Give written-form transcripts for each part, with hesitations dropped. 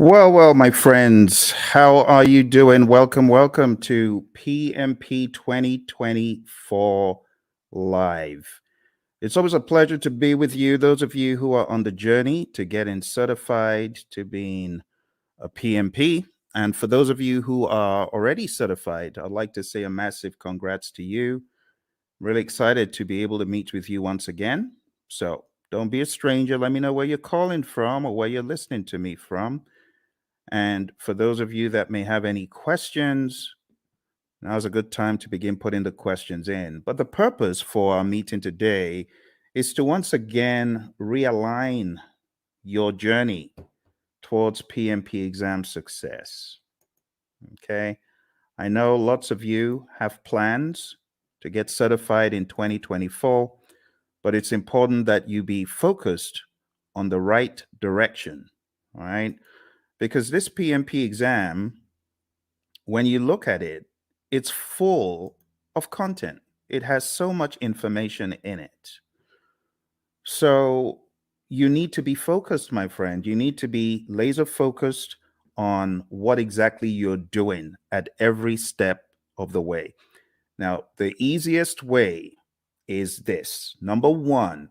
Well, my friends, how are you doing? Welcome to PMP 2024 Live. It's always a pleasure to be with you, those of you who are on the journey to getting certified to being a PMP. And for those of you who are already certified, I'd like to say a massive congrats to you. Really excited to be able to meet with you once again. So don't be a stranger. Let me know where you're calling from or where you're listening to me from. And for those of you that may have any questions, now's a good time to begin putting the questions in. But the purpose for our meeting today is to once again realign your journey towards PMP exam success. Okay. I know lots of you have plans to get certified in 2024, but it's important that you be focused on the right direction. All right. Because this PMP exam, when you look at it, it's full of content. It has so much information in it. So you need to be focused, my friend. You need to be laser focused on what exactly you're doing at every step of the way. Now, the easiest way is this. Number one,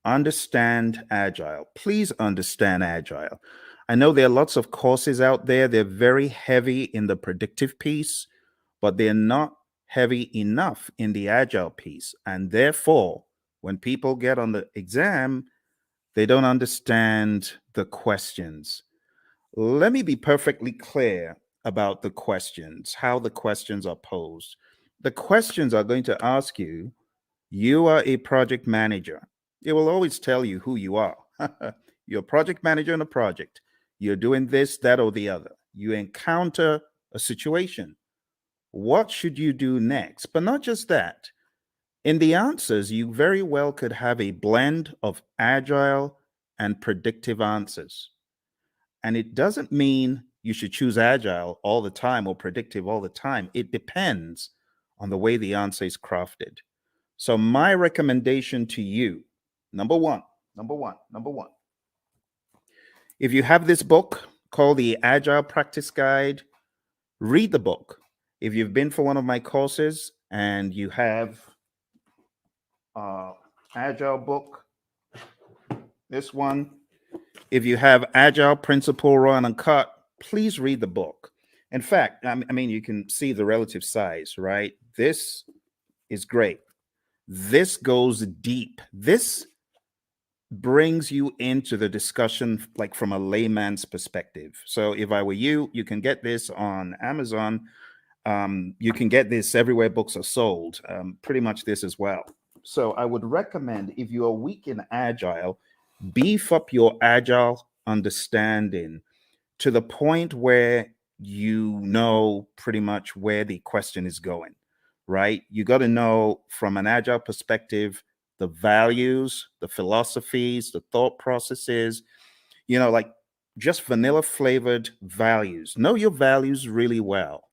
understand Agile. Please understand Agile. I know there are lots of courses out there. They're very heavy in the predictive piece, but they're not heavy enough in the Agile piece. And therefore, when people get on the exam, they don't understand the questions. Let me be perfectly clear about the questions, how the questions are posed. The questions are going to ask you, you are a project manager. It will always tell you who you are. You're a project manager on a project. You're doing this, that, or the other. You encounter a situation. What should you do next? But not just that. In the answers, you very well could have a blend of agile and predictive answers. And it doesn't mean you should choose agile all the time or predictive all the time. It depends on the way the answer is crafted. So my recommendation to you, number one, if you have this book called the Agile Practice Guide, read the book. If you've been for one of my courses and you have Agile book, this one, if you have Agile Principle Raw and Uncut, please read the book. In fact, I mean, you can see the relative size, right? This is great. This goes deep. This brings you into the discussion like from a layman's perspective. So if I were you, you can get this on Amazon. You can get this everywhere books are sold, pretty much this as well. So I would recommend, if you are weak in Agile, beef up your Agile understanding to the point where you know pretty much where the question is going, right? You got to know from an Agile perspective the values, the philosophies, the thought processes, like just vanilla flavored values. Know your values really well,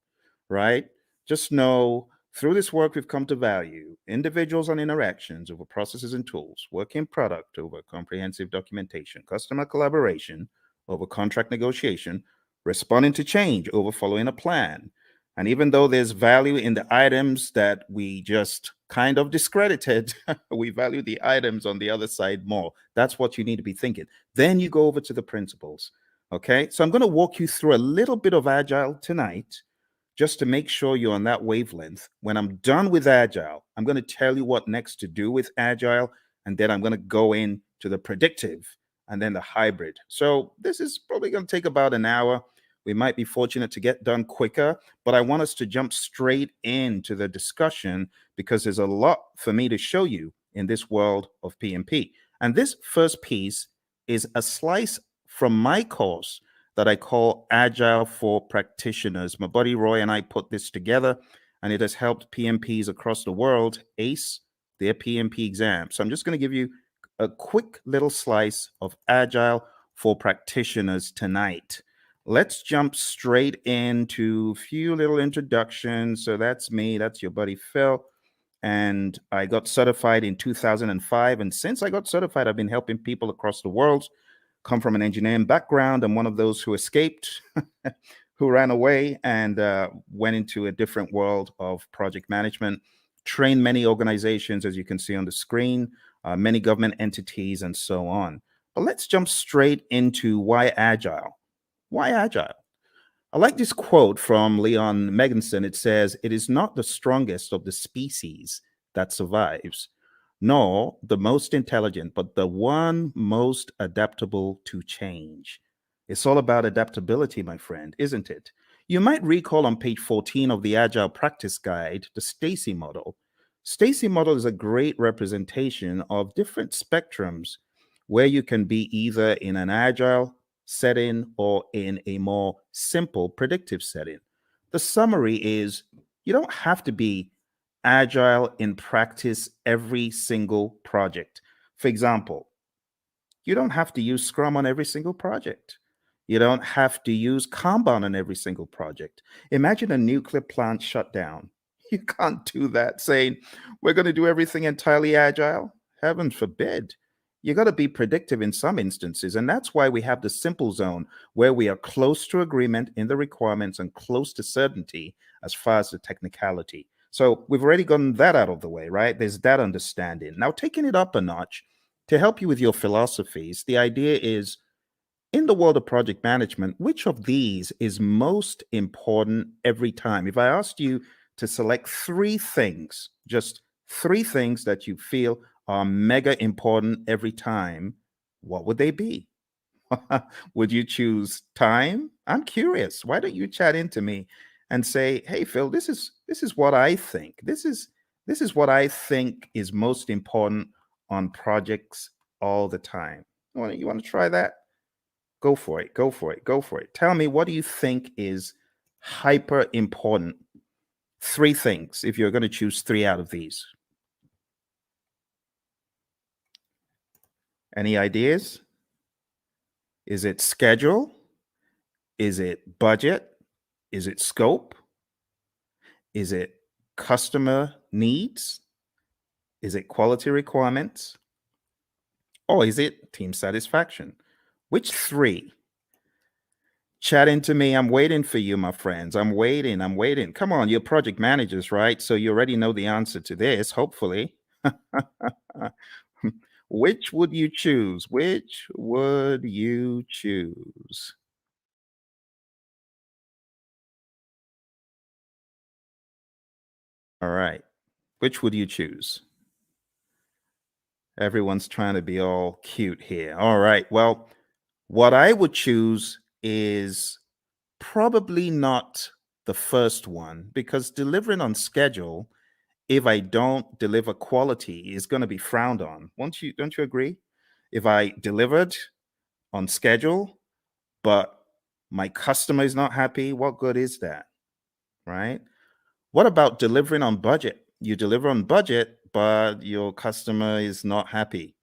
right? Just know through this work, we've come to value individuals and interactions over processes and tools, working product over comprehensive documentation, customer collaboration over contract negotiation, responding to change over following a plan. And even though there's value in the items that we just kind of discredited, we value the items on the other side more. That's what you need to be thinking. Then you go over to the principles. Okay. So I'm going to walk you through a little bit of Agile tonight just to make sure you're on that wavelength. When I'm done with Agile, I'm going to tell you what next to do with Agile. And then I'm going to go into the predictive and then the hybrid. So this is probably going to take about an hour. We might be fortunate to get done quicker, but I want us to jump straight into the discussion because there's a lot for me to show you in this world of PMP. And this first piece is a slice from my course that I call Agile for Practitioners. My buddy Roy and I put this together, and it has helped PMPs across the world ace their PMP exam. So I'm just going to give you a quick little slice of Agile for Practitioners tonight. Let's jump straight into a few little introductions. So that's me. That's your buddy Phil. And I got certified in 2005. And since I got certified, I've been helping people across the world come from an engineering background. I'm one of those who escaped, who ran away and went into a different world of project management, trained many organizations, as you can see on the screen, many government entities, and so on. But let's jump straight into why agile. Why agile? I like this quote from Leon Meganson. It says, "It is not the strongest of the species that survives, nor the most intelligent, but the one most adaptable to change." It's all about adaptability, my friend, isn't it? You might recall on page 14 of the Agile Practice Guide, the Stacy model. Stacy model is a great representation of different spectrums where you can be either in an agile setting or in a more simple predictive setting. The summary is you don't have to be agile in practice every single project. For example, you don't have to use Scrum on every single project. You don't have to use Kanban on every single project. Imagine a nuclear plant shutdown. You can't do that saying, we're going to do everything entirely agile. Heaven forbid. You got to be predictive in some instances. And that's why we have the simple zone where we are close to agreement in the requirements and close to certainty as far as the technicality. So we've already gotten that out of the way, right? There's that understanding. Now, taking it up a notch to help you with your philosophies, the idea is in the world of project management, which of these is most important every time? If I asked you to select three things, just three things that you feel are mega important every time, what would they be? Would you choose time? I'm curious. Why don't you chat into me and say, "Hey Phil, this is what I think. This is what I think is most important on projects all the time." You want to try that? Go for it. Go for it. Go for it. Tell me, what do you think is hyper important? Three things, if you're going to choose three out of these. Any ideas? Is it schedule? Is it budget? Is it scope? Is it customer needs? Is it quality requirements? Or is it team satisfaction? Which three? Chat into me. I'm waiting for you, my friends. I'm waiting. I'm waiting. Come on, you're project managers, right? So you already know the answer to this, hopefully. Which would you choose? Which would you choose? All right. Which would you choose? Everyone's trying to be all cute here. All right. Well, what I would choose is probably not the first one because delivering on schedule, if I don't deliver quality, is going to be frowned on. Don't you agree? If I delivered on schedule, but my customer is not happy, what good is that? Right? What about delivering on budget? You deliver on budget, but your customer is not happy.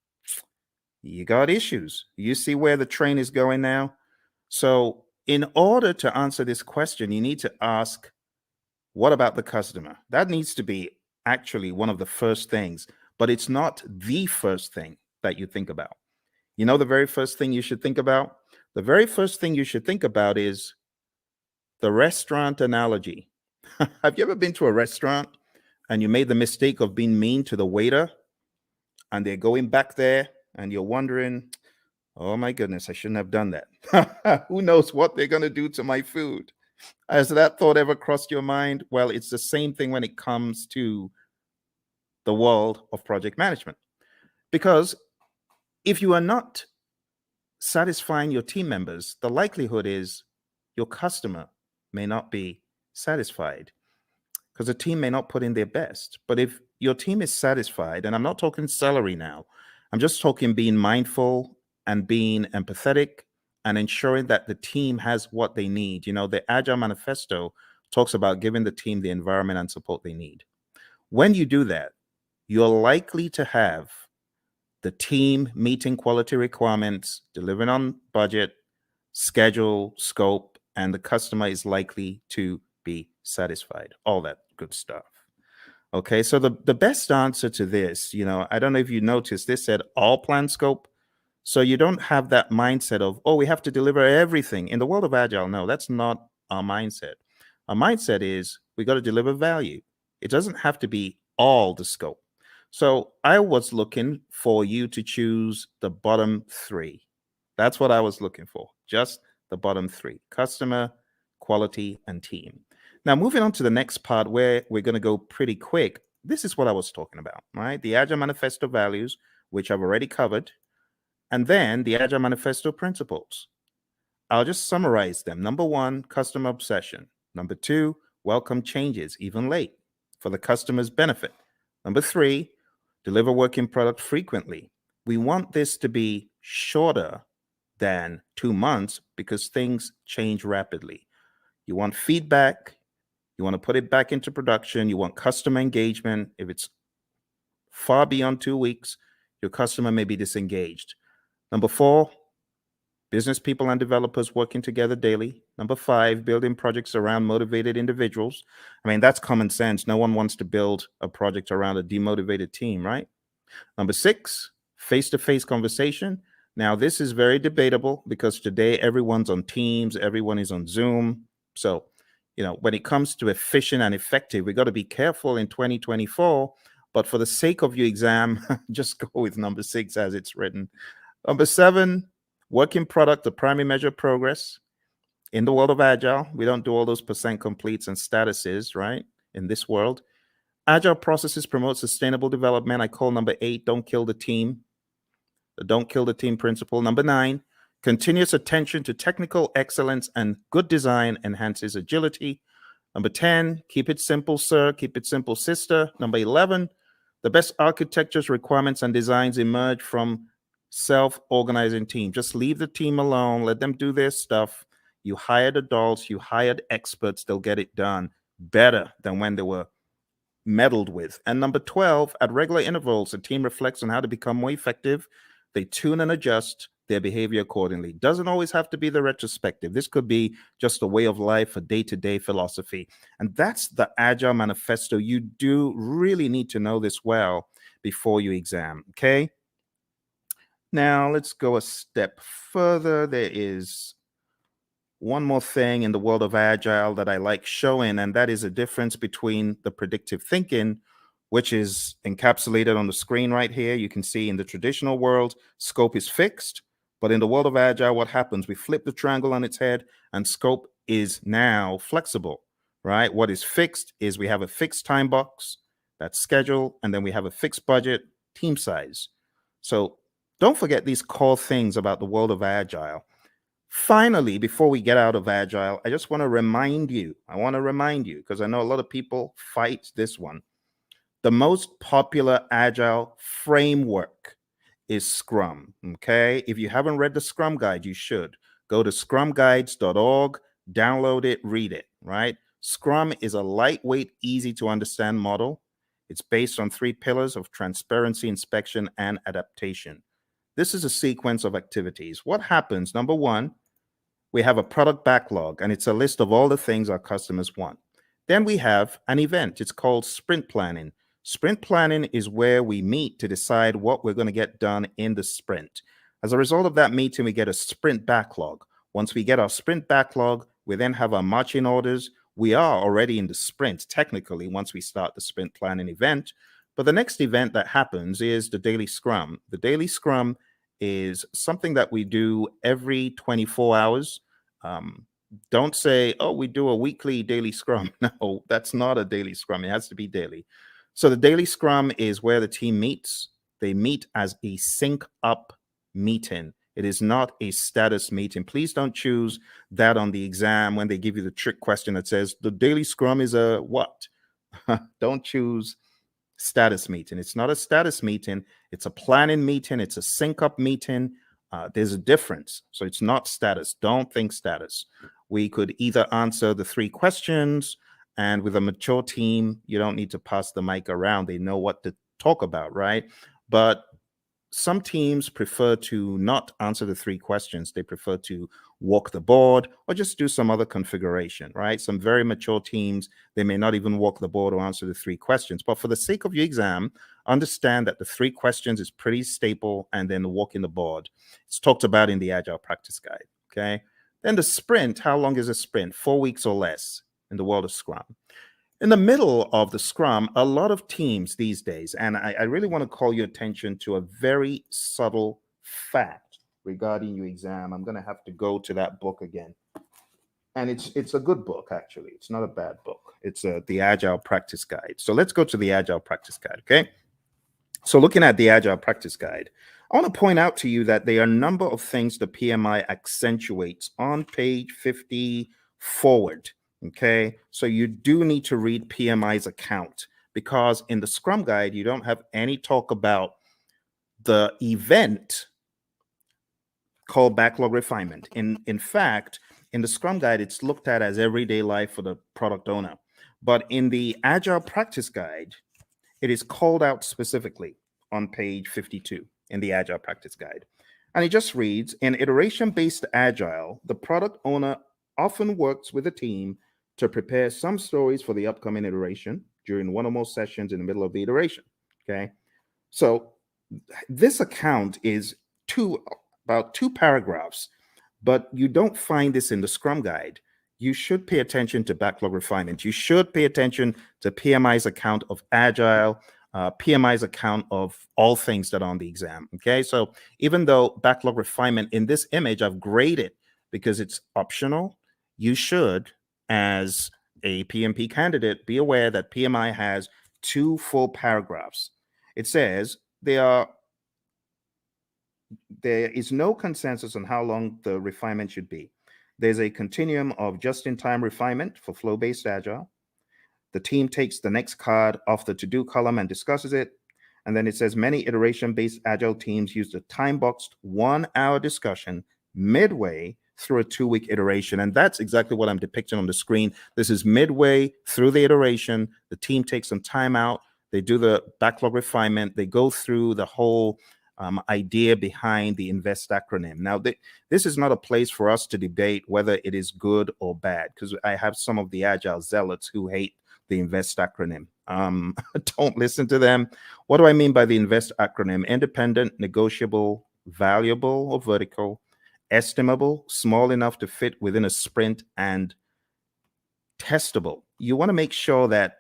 You got issues. You see where the train is going now? So, in order to answer this question, you need to ask, what about the customer? That needs to be actually one of the first things, but it's not the first thing that you think about. You know, the very first thing you should think about? The very first thing you should think about is the restaurant analogy. Have you ever been to a restaurant and you made the mistake of being mean to the waiter and they're going back there and you're wondering, oh my goodness, I shouldn't have done that. Who knows what they're going to do to my food? Has that thought ever crossed your mind? Well, it's the same thing when it comes to the world of project management. Because if you are not satisfying your team members, the likelihood is your customer may not be satisfied because the team may not put in their best. But if your team is satisfied, and I'm not talking salary now, I'm just talking being mindful and being empathetic and ensuring that the team has what they need. You know, the Agile Manifesto talks about giving the team the environment and support they need. When you do that, you're likely to have the team meeting quality requirements, delivering on budget, schedule, scope, and the customer is likely to be satisfied. All that good stuff. Okay, so the best answer to this, I don't know if you noticed, this said all plan scope. So you don't have that mindset of, oh, we have to deliver everything. In the world of Agile, no, that's not our mindset. Our mindset is we got to deliver value. It doesn't have to be all the scope. So I was looking for you to choose the bottom three. That's what I was looking for, just the bottom three: customer, quality, and team. Now, moving on to the next part where we're going to go pretty quick. This is what I was talking about, right? The Agile Manifesto values, which I've already covered, and then the Agile Manifesto principles. I'll just summarize them. Number one, customer obsession. Number two, welcome changes, even late, for the customer's benefit. Number three, deliver working product frequently. We want this to be shorter than 2 months because things change rapidly. You want feedback. You want to put it back into production. You want customer engagement. If it's far beyond 2 weeks, your customer may be disengaged. Number four, business people and developers working together daily. Number five, building projects around motivated individuals. I mean, that's common sense. No one wants to build a project around a demotivated team, right? Number six, face-to-face conversation. Now, this is very debatable because today everyone's on Teams, everyone is on Zoom. So, when it comes to efficient and effective, we got to be careful in 2024. But for the sake of your exam, just go with number six as it's written. Number seven, working product, the primary measure of progress. In the world of Agile, we don't do all those percent completes and statuses, right? In this world, Agile processes promote sustainable development. I call number eight, don't kill the team. The don't kill the team principle. Number nine, continuous attention to technical excellence and good design enhances agility. Number 10, keep it simple, sir. Keep it simple, sister. Number 11, the best architectures, requirements, and designs emerge from self-organizing team. Just leave the team alone. Let them do their stuff. You hired adults. You hired experts. They'll get it done better than when they were meddled with. And number 12, at regular intervals, the team reflects on how to become more effective. They tune and adjust their behavior accordingly. Doesn't always have to be the retrospective. This could be just a way of life, a day-to-day philosophy. And that's the Agile Manifesto. You do really need to know this well before you exam, okay? Now, let's go a step further. There is one more thing in the world of Agile that I like showing, and that is a difference between the predictive thinking, which is encapsulated on the screen right here. You can see in the traditional world, scope is fixed. But in the world of Agile, what happens? We flip the triangle on its head, and scope is now flexible, right? What is fixed is we have a fixed time box, that's schedule, and then we have a fixed budget, team size. So don't forget these core things about the world of Agile. Finally, before we get out of Agile, I just want to remind you, because I know a lot of people fight this one. The most popular Agile framework is Scrum, okay? If you haven't read the Scrum Guide, you should. Go to scrumguides.org, download it, read it, right? Scrum is a lightweight, easy to understand model. It's based on 3 pillars of transparency, inspection, and adaptation. This is a sequence of activities. What happens? Number one, we have a product backlog, and it's a list of all the things our customers want. Then we have an event. It's called sprint planning. Sprint planning is where we meet to decide what we're going to get done in the sprint. As a result of that meeting, we get a sprint backlog. Once we get our sprint backlog, we then have our marching orders. We are already in the sprint, technically, once we start the sprint planning event. But the next event that happens is the daily scrum. The daily scrum is something that we do every 24 hours. Don't say, oh, we do a weekly daily scrum. No, that's not a daily scrum. It has to be daily. So the daily scrum is where the team meets. They meet as a sync up meeting. It is not a status meeting. Please don't choose that on the exam when they give you the trick question that says the daily scrum is a what? Don't choose status meeting. It's not a status meeting. It's a planning meeting. It's a sync up meeting. There's a difference. So it's not status. Don't think status. We could either answer the 3 questions, and with a mature team, you don't need to pass the mic around. They know what to talk about, right? But some teams prefer to not answer the 3 questions. They prefer to walk the board or just do some other configuration, right? Some very mature teams, they may not even walk the board or answer the 3 questions. But for the sake of your exam, understand that the 3 questions is pretty staple, and then walking the board. It's talked about in the Agile Practice Guide, okay? Then the sprint, how long is a sprint? 4 weeks or less in the world of Scrum. In the middle of the Scrum, a lot of teams these days, and I really want to call your attention to a very subtle fact regarding your exam. I'm going to have to go to that book again. And it's a good book, actually. It's not a bad book. It's the Agile Practice Guide. So let's go to the Agile Practice Guide, okay? So looking at the Agile Practice Guide, I want to point out to you that there are a number of things the PMI accentuates on page 50 forward. Okay, so you do need to read PMI's account, because in the Scrum Guide, you don't have any talk about the event called backlog refinement. In fact, in the Scrum Guide, it's looked at as everyday life for the product owner. But in the Agile Practice Guide, it is called out specifically on page 52 in the Agile Practice Guide. And it just reads, in iteration-based Agile, the product owner often works with a team to prepare some stories for the upcoming iteration during one or more sessions in the middle of the iteration, okay? So this account is about 2 paragraphs, but you don't find this in the Scrum Guide. You should pay attention to backlog refinement. You should pay attention to PMI's account of Agile, PMI's account of all things that are on the exam, okay? So even though backlog refinement in this image I've graded because it's optional, you should, as a PMP candidate, be aware that PMI has 2 full paragraphs. It says there is no consensus on how long the refinement should be. There's a continuum of just-in-time refinement for flow-based Agile. The team takes the next card off the to-do column and discusses it. And then it says many iteration-based Agile teams use the time-boxed 1-hour discussion midway through a 2-week iteration. And that's exactly what I'm depicting on the screen. This is midway through the iteration. The team takes some time out. They do the backlog refinement. They go through the whole idea behind the INVEST acronym. Now, this is not a place for us to debate whether it is good or bad, because I have some of the Agile zealots who hate the INVEST acronym. Don't listen to them. What do I mean by the INVEST acronym? Independent, negotiable, valuable or vertical, estimable, small enough to fit within a sprint, and testable. You want to make sure that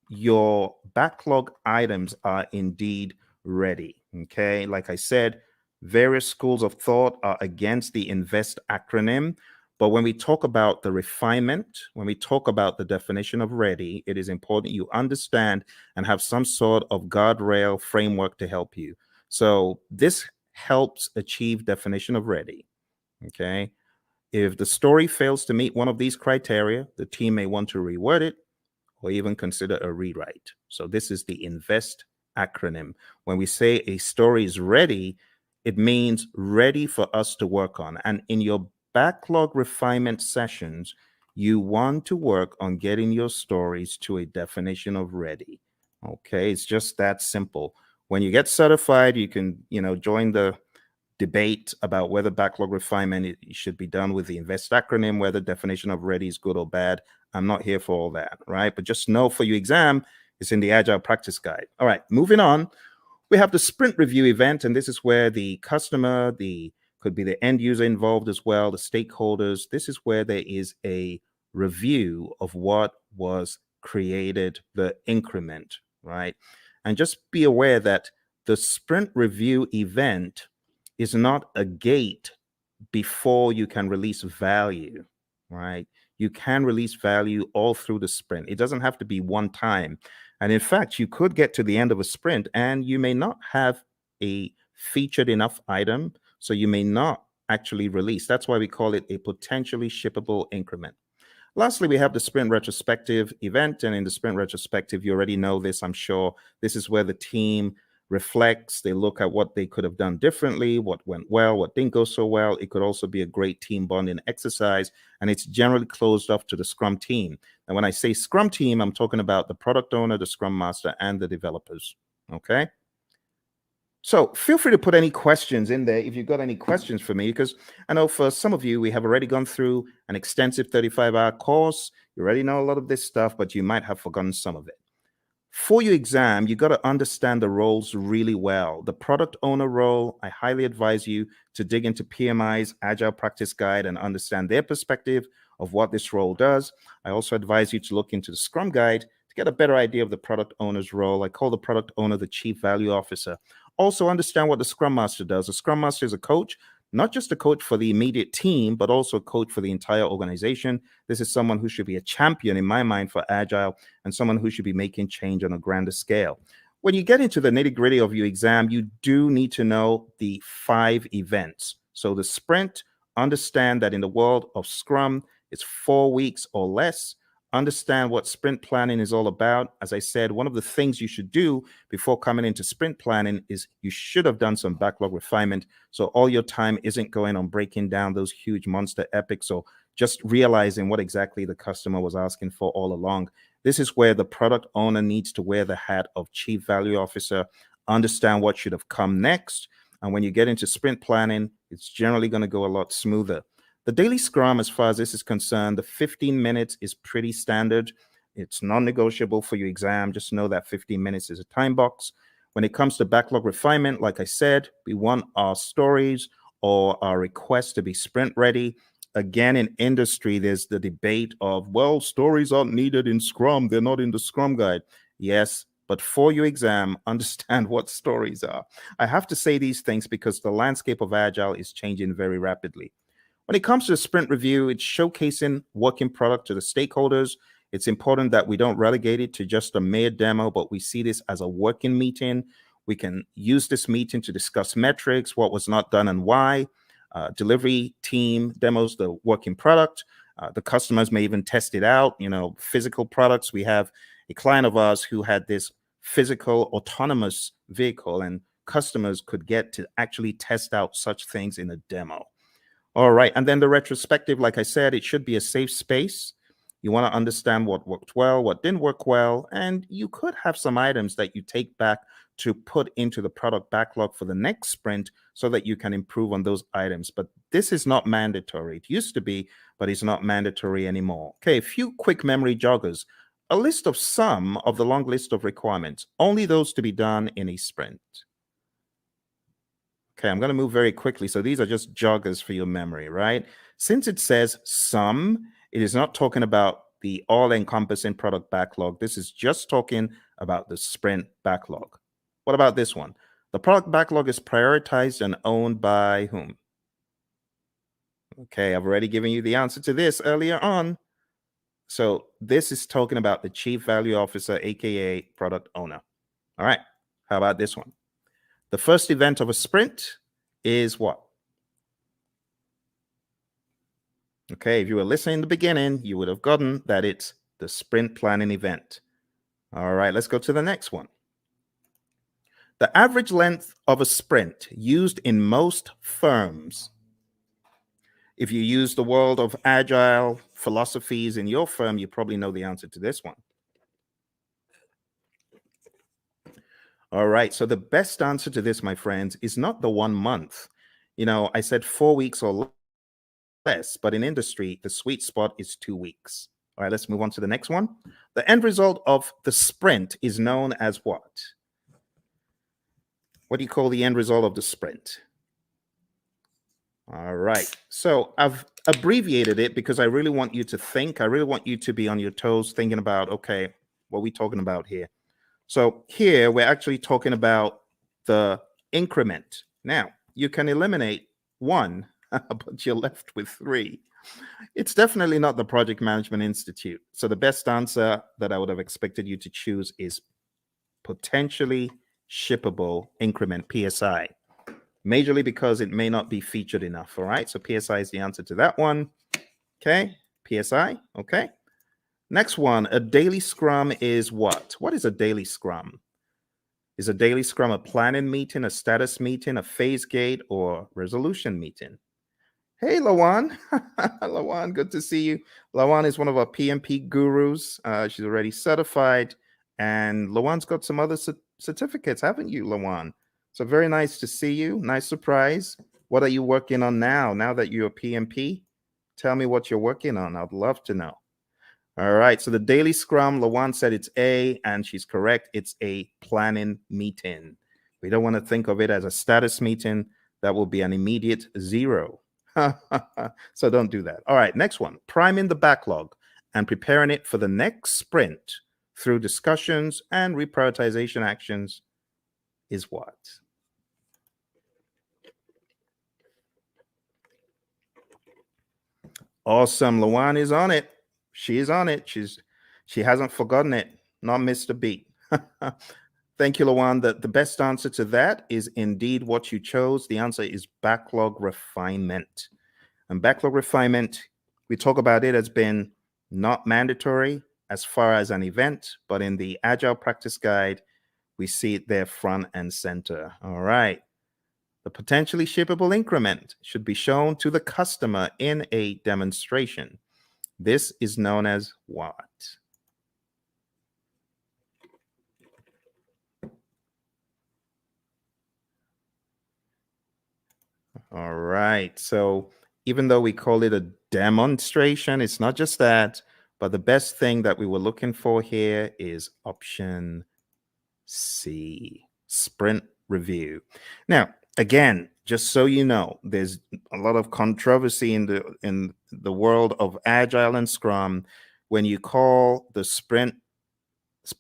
your backlog items are indeed ready. Okay, like I said, various schools of thought are against the INVEST acronym. But when we talk about the refinement, when we talk about the definition of ready, it is important you understand and have some sort of guardrail framework to help you. So this helps achieve definition of ready. Okay. If the story fails to meet one of these criteria, the team may want to reword it or even consider a rewrite. So this is the INVEST acronym. When we say a story is ready, it means ready for us to work on. And in your backlog refinement sessions, you want to work on getting your stories to a definition of ready. Okay, it's just that simple. When you get certified, you can, join the debate about whether backlog refinement should be done with the INVEST acronym, whether definition of ready is good or bad. I'm not here for all that, right? But just know for your exam, it's in the Agile Practice Guide. All right, moving on. We have the sprint review event, and this is where the customer, could be the end user involved as well, the stakeholders. This is where there is a review of what was created, the increment, right? And just be aware that the sprint review event is not a gate before you can release value, right? You can release value all through the sprint. It doesn't have to be one time. And in fact, you could get to the end of a sprint and you may not have a featured enough item, so you may not actually release. That's why we call it a potentially shippable increment. Lastly, we have the sprint retrospective event. And in the sprint retrospective, you already know this, I'm sure. This is where the team reflects, they look at what they could have done differently, what went well, what didn't go so well. It could also be a great team bonding exercise, and it's generally closed off to the Scrum team. And when I say Scrum team, I'm talking about the product owner, the Scrum master, and the developers, okay? So feel free to put any questions in there if you've got any questions for me, because I know for some of you, we have already gone through an extensive 35-hour course. You already know a lot of this stuff, but you might have forgotten some of it. For your exam, you got to understand the roles really well. The product owner role, I highly advise you to dig into PMI's Agile Practice Guide and understand their perspective of what this role does. I also advise you to look into the Scrum Guide to get a better idea of the product owner's role. I call the product owner the Chief Value Officer. Also understand what the Scrum Master does. The Scrum Master is a coach, not just a coach for the immediate team, but also a coach for the entire organization. This is someone who should be a champion in my mind for Agile and someone who should be making change on a grander scale. When you get into the nitty-gritty of your exam, you do need to know the 5 events. So the sprint, understand that in the world of Scrum, it's 4 weeks or less. Understand what sprint planning is all about. As I said, one of the things you should do before coming into sprint planning is you should have done some backlog refinement. So all your time isn't going on breaking down those huge monster epics or just realizing what exactly the customer was asking for all along. This is where the product owner needs to wear the hat of Chief Value Officer, understand what should have come next. And when you get into sprint planning, it's generally going to go a lot smoother. The daily scrum, as far as this is concerned, the 15 minutes is pretty standard. It's non-negotiable for your exam. Just know that 15 minutes is a time box. When it comes to backlog refinement, like I said, we want our stories or our requests to be sprint ready. Again, in industry, there's the debate of, well, stories aren't needed in Scrum. They're not in the Scrum Guide. Yes, but for your exam, understand what stories are. I have to say these things because the landscape of Agile is changing very rapidly. When it comes to the sprint review, it's showcasing working product to the stakeholders. It's important that we don't relegate it to just a mere demo, but we see this as a working meeting. We can use this meeting to discuss metrics, what was not done and why. Delivery team demos the working product. The customers may even test it out. Physical products. We have a client of ours who had this physical autonomous vehicle, and customers could get to actually test out such things in a demo. All right. And then the retrospective, like I said, it should be a safe space. You want to understand what worked well, what didn't work well, and you could have some items that you take back to put into the product backlog for the next sprint so that you can improve on those items. But this is not mandatory. It used to be, but it's not mandatory anymore. Okay, a few quick memory joggers. A list of some of the long list of requirements, only those to be done in a sprint. Okay, I'm going to move very quickly. So these are just joggers for your memory, right? Since it says some, it is not talking about the all-encompassing product backlog. This is just talking about the sprint backlog. What about this one? The product backlog is prioritized and owned by whom? Okay, I've already given you the answer to this earlier on. So this is talking about the Chief Value Officer, aka product owner. All right, how about this one? The first event of a sprint is what? Okay, if you were listening in the beginning, you would have gotten that it's the sprint planning event. All right, let's go to the next one. The average length of a sprint used in most firms. If you use the world of Agile philosophies in your firm, you probably know the answer to this one. All right, so the best answer to this, my friends, is not the 1 month. I said 4 weeks or less, but in industry, the sweet spot is 2 weeks. All right, let's move on to the next one. The end result of the sprint is known as what? What do you call the end result of the sprint? All right, so I've abbreviated it because I really want you to think. I really want you to be on your toes thinking about, okay, what are we talking about here? So here we're actually talking about the increment. Now, you can eliminate 1, but you're left with 3. It's definitely not the Project Management Institute. So the best answer that I would have expected you to choose is potentially shippable increment, PSI. Majorly because it may not be featured enough. All right, so PSI is the answer to that one. Okay, PSI. Okay. Next one, a daily scrum is what? What is a daily scrum? Is a daily scrum a planning meeting, a status meeting, a phase gate, or resolution meeting? Hey, Lawan. Lawan, good to see you. Lawan is one of our PMP gurus. She's already certified. And Lawan's got some other certificates, haven't you, Lawan? So very nice to see you. Nice surprise. What are you working on now that you're a PMP? Tell me what you're working on. I'd love to know. All right. So the daily scrum, Lawan said it's A, and she's correct. It's a planning meeting. We don't want to think of it as a status meeting. That will be an immediate 0. So don't do that. All right. Next one, priming the backlog and preparing it for the next sprint through discussions and reprioritization actions is what? Awesome. Lawan is on it. She is on it. She hasn't forgotten it. Not missed a beat. Thank you, Lawan. The best answer to that is indeed what you chose. The answer is backlog refinement. And backlog refinement, we talk about it as being not mandatory as far as an event, but in the Agile Practice Guide, we see it there front and center. All right. The potentially shippable increment should be shown to the customer in a demonstration. This is known as what? All right. So even though we call it a demonstration, it's not just that, but the best thing that we were looking for here is option C, sprint review. Now, again, just so you know, there's a lot of controversy in the world of Agile and Scrum when you call the sprint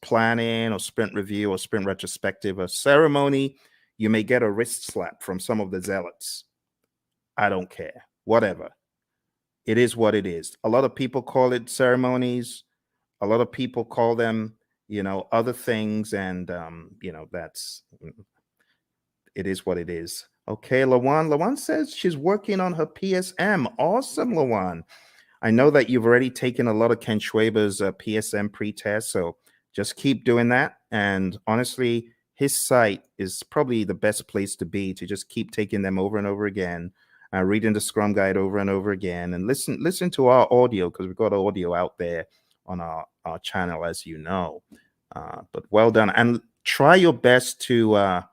planning or sprint review or sprint retrospective a ceremony. You may get a wrist slap from some of the zealots. I don't care. Whatever. It is what it is. A lot of people call it ceremonies. A lot of people call them, other things, and that's it is what it is. Okay, Lawan. Lawan says she's working on her PSM. Awesome, Lawan. I know that you've already taken a lot of Ken Schwaber's PSM pre-test, so just keep doing that. And honestly, his site is probably the best place to be to just keep taking them over and over again, reading the Scrum Guide over and over again, and listen to our audio because we've got audio out there on our channel, as you know. But well done, and try your best to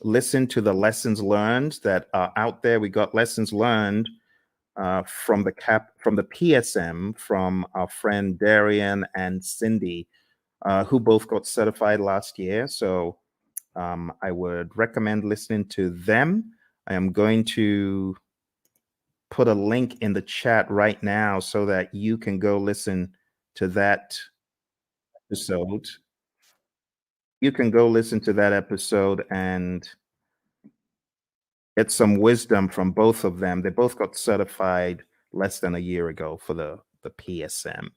listen to the lessons learned that are out there. We got lessons learned from the PSM from our friend Darian and Cindy, who both got certified last year. So I would recommend listening to them. I am going to put a link in the chat right now so that you can go listen to that episode. You can go listen to that episode and get some wisdom from both of them. They both got certified less than a year ago for the PSM.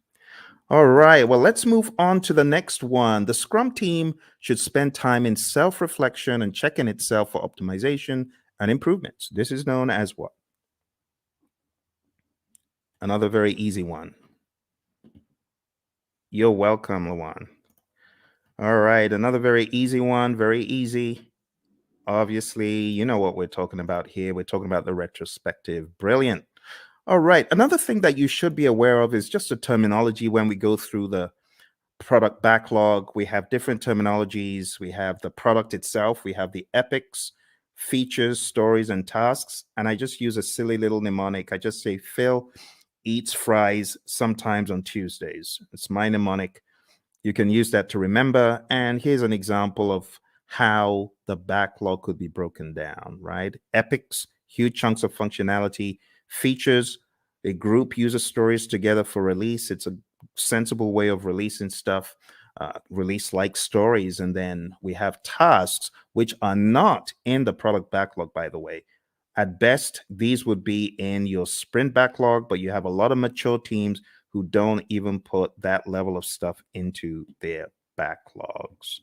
All right, well, let's move on to the next one. The Scrum team should spend time in self-reflection and checking itself for optimization and improvements. This is known as what? Another very easy one. You're welcome, Lawan. All right, another very easy one, very easy. Obviously, you know what we're talking about here. We're talking about the retrospective. Brilliant. All right, another thing that you should be aware of is just the terminology when we go through the product backlog. We have different terminologies. We have the product itself. We have the epics, features, stories, and tasks. And I just use a silly little mnemonic. I just say Phil eats fries sometimes on Tuesdays. It's my mnemonic. You can use that to remember. And here's an example of how the backlog could be broken down, right? Epics, huge chunks of functionality. Features, a group uses stories together for release. It's a sensible way of releasing stuff, release like stories. And then we have tasks, which are not in the product backlog, by the way. At best, these would be in your sprint backlog, but you have a lot of mature teams who don't even put that level of stuff into their backlogs.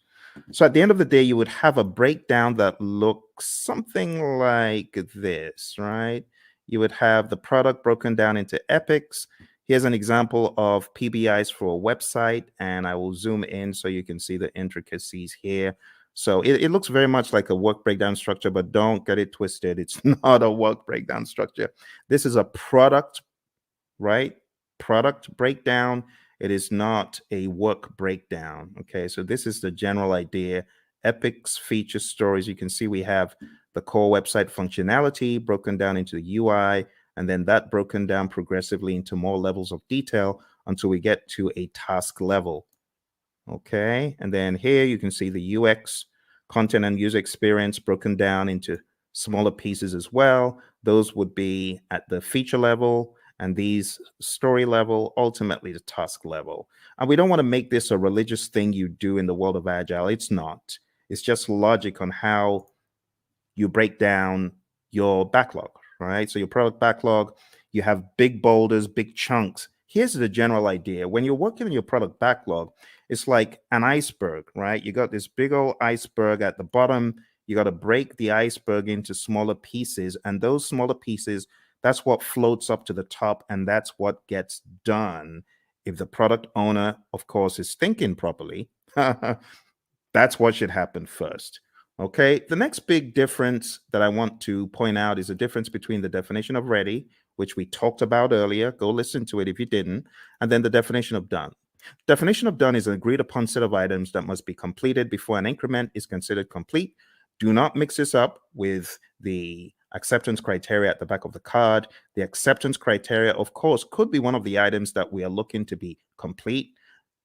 So at the end of the day, you would have a breakdown that looks something like this, right? You would have the product broken down into epics. Here's an example of PBIs for a website, and I will zoom in so you can see the intricacies here. So it looks very much like a work breakdown structure, but don't get it twisted. It's not a work breakdown structure. This is a product, right? Product breakdown. It is not a work breakdown. Okay, so this is the general idea. epics, features, stories. You can see we have the core website functionality broken down into the UI, and then that broken down progressively into more levels of detail until we get to a task level. Okay, and then here you can see the UX, content and user experience, broken down into smaller pieces as well. Those would be at the feature level, and these story level, ultimately the task level. And we don't want to make this a religious thing you do in the world of Agile. It's not. It's just logic on how you break down your backlog, right? So your product backlog, you have big boulders, big chunks. Here's the general idea. When you're working on your product backlog, it's like an iceberg, right? You got this big old iceberg at the bottom. You got to break the iceberg into smaller pieces. And those smaller pieces, that's what floats up to the top. And that's what gets done. If the product owner, of course, is thinking properly, that's what should happen first. Okay. The next big difference that I want to point out is the difference between the definition of ready, which we talked about earlier. Go listen to it if you didn't. And then the definition of done. Definition of done is an agreed upon set of items that must be completed before an increment is considered complete. Do not mix this up with the acceptance criteria at the back of the card. The acceptance criteria, of course, could be one of the items that we are looking to be complete,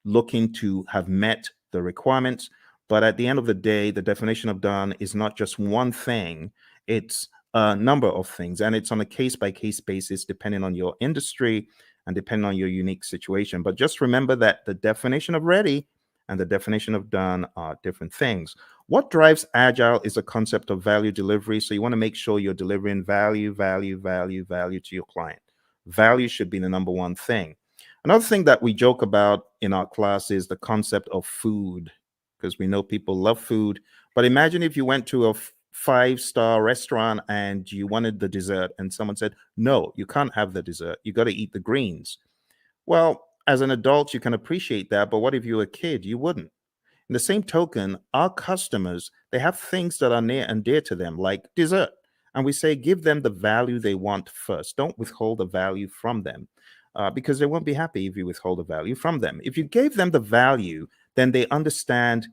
looking to have met the requirements. But at the end of the day, the definition of done is not just one thing, it's a number of things. And it's on a case by case basis, depending on your industry and depending on your unique situation. But just remember that the definition of ready and the definition of done are different things. What drives Agile is a concept of value delivery. So you want to make sure you're delivering value to your client. Value should be the number one thing. Another thing that we joke about in our class is the concept of food, because we know people love food. But imagine if you went to a five-star restaurant and you wanted the dessert and someone said, no, you can't have the dessert. You got to eat the greens. Well, as an adult, you can appreciate that. But what if you were a kid? You wouldn't. In the same token, our customers, they have things that are near and dear to them, like dessert. And we say, give them the value they want first. Don't withhold the value from them. Because they won't be happy if you withhold the value from them. If you gave them the value, then they understand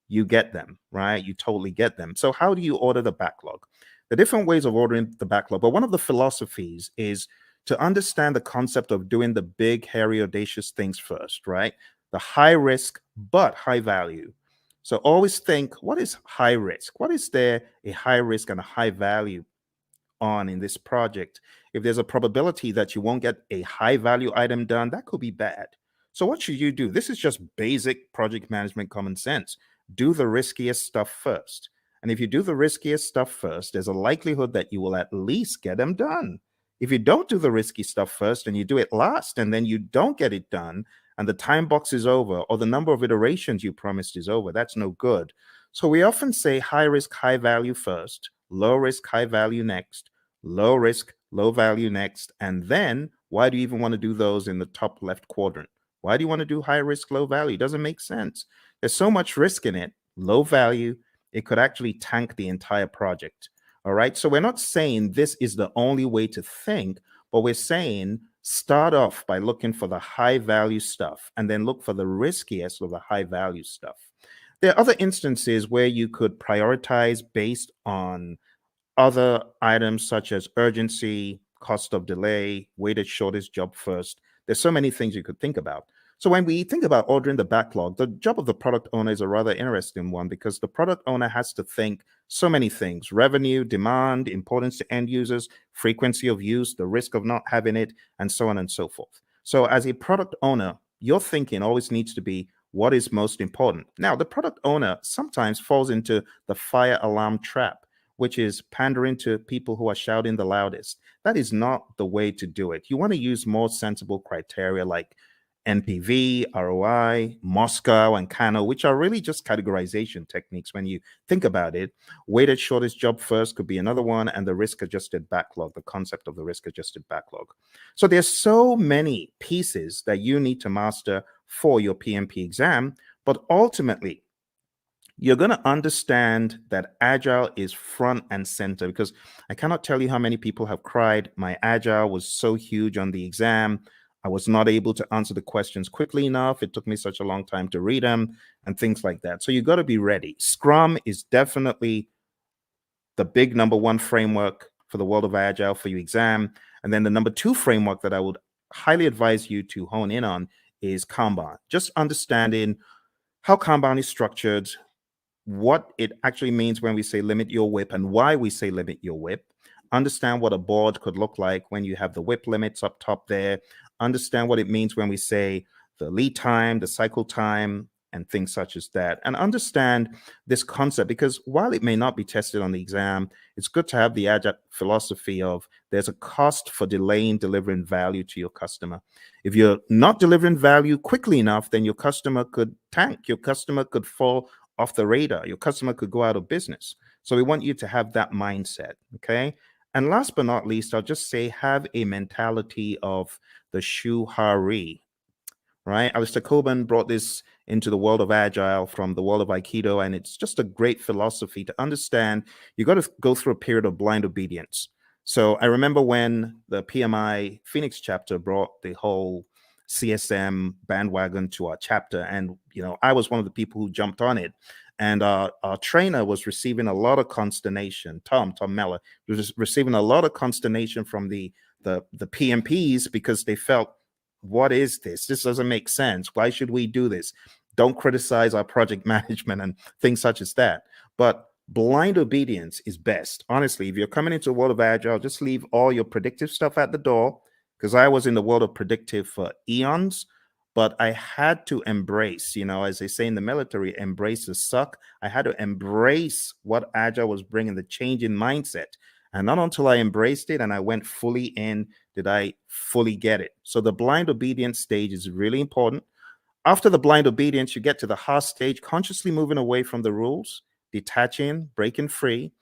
you get them, right? You totally get them. So how do you order the backlog? The different ways of ordering the backlog, but one of the philosophies is to understand the concept of doing the big, hairy, audacious things first, right? The high risk, but high value. So always think, what is high risk? What is there a high risk and a high value on in this project? If there's a probability that you won't get a high value item done, that could be bad. So what should you do? This is just basic project management common sense. Do the riskiest stuff first. And if you do the riskiest stuff first, there's a likelihood that you will at least get them done. If you don't do the risky stuff first and you do it last and then you don't get it done and the time box is over or the number of iterations you promised is over, that's no good. So we often say high risk, high value first, low risk, high value next, low risk, low value next. And then why do you even want to do those in the top left quadrant? Why do you want to do high risk, low value? It doesn't make sense. There's so much risk in it. Low value, it could actually tank the entire project. All right. So we're not saying this is the only way to think, but we're saying start off by looking for the high value stuff and then look for the riskiest of the high value stuff. There are other instances where you could prioritize based on other items such as urgency, cost of delay, weighted shortest job first. There's so many things you could think about. So when we think about ordering the backlog, the job of the product owner is a rather interesting one because the product owner has to think so many things: revenue, demand, importance to end users, frequency of use, the risk of not having it, and so on and so forth. So as a product owner, your thinking always needs to be what is most important. Now, the product owner sometimes falls into the fire alarm trap, which is pandering to people who are shouting the loudest. That is not the way to do it. You want to use more sensible criteria like NPV, ROI, Moscow, and Kano, which are really just categorization techniques when you think about it. Weighted shortest job first could be another one, and the risk adjusted backlog, the concept of the risk adjusted backlog. So there's so many pieces that you need to master for your PMP exam, but ultimately, you're going to understand that Agile is front and center, because I cannot tell you how many people have cried, my Agile was so huge on the exam. I was not able to answer the questions quickly enough. It took me such a long time to read them and things like that. So you got to be ready. Scrum is definitely the big number one framework for the world of Agile for your exam. And then the number two framework that I would highly advise you to hone in on is Kanban. Just understanding how Kanban is structured, what it actually means when we say limit your WIP and why we say limit your WIP. Understand what a board could look like when you have the WIP limits up top there. Understand what it means when we say the lead time, the cycle time, and things such as that. And understand this concept, because while it may not be tested on the exam, it's good to have the Agile philosophy of there's a cost for delaying delivering value to your customer. If you're not delivering value quickly enough, then your customer could tank. Your customer could fall off the radar. Your customer could go out of business. So we want you to have that mindset, okay? And last but not least, I'll just say have a mentality of the shuhari, right? Alistair Coburn brought this into the world of Agile from the world of Aikido, and it's just a great philosophy to understand. You got to go through a period of blind obedience. So I remember when the PMI Phoenix chapter brought the whole CSM bandwagon to our chapter, and I was one of the people who jumped on it. And our trainer was receiving a lot of consternation. Tom Meller was receiving a lot of consternation from the PMPs because they felt, what is this? This doesn't make sense. Why should we do this? Don't criticize our project management and things such as that. But blind obedience is best. Honestly, if you're coming into the world of Agile, just leave all your predictive stuff at the door, because I was in the world of predictive for eons, but I had to embrace, as they say in the military, embrace the suck. I had to embrace what Agile was bringing, the change in mindset. And not until I embraced it and I went fully in did I fully get it. So the blind obedience stage is really important. After the blind obedience, you get to the heart stage, consciously moving away from the rules, detaching, breaking free.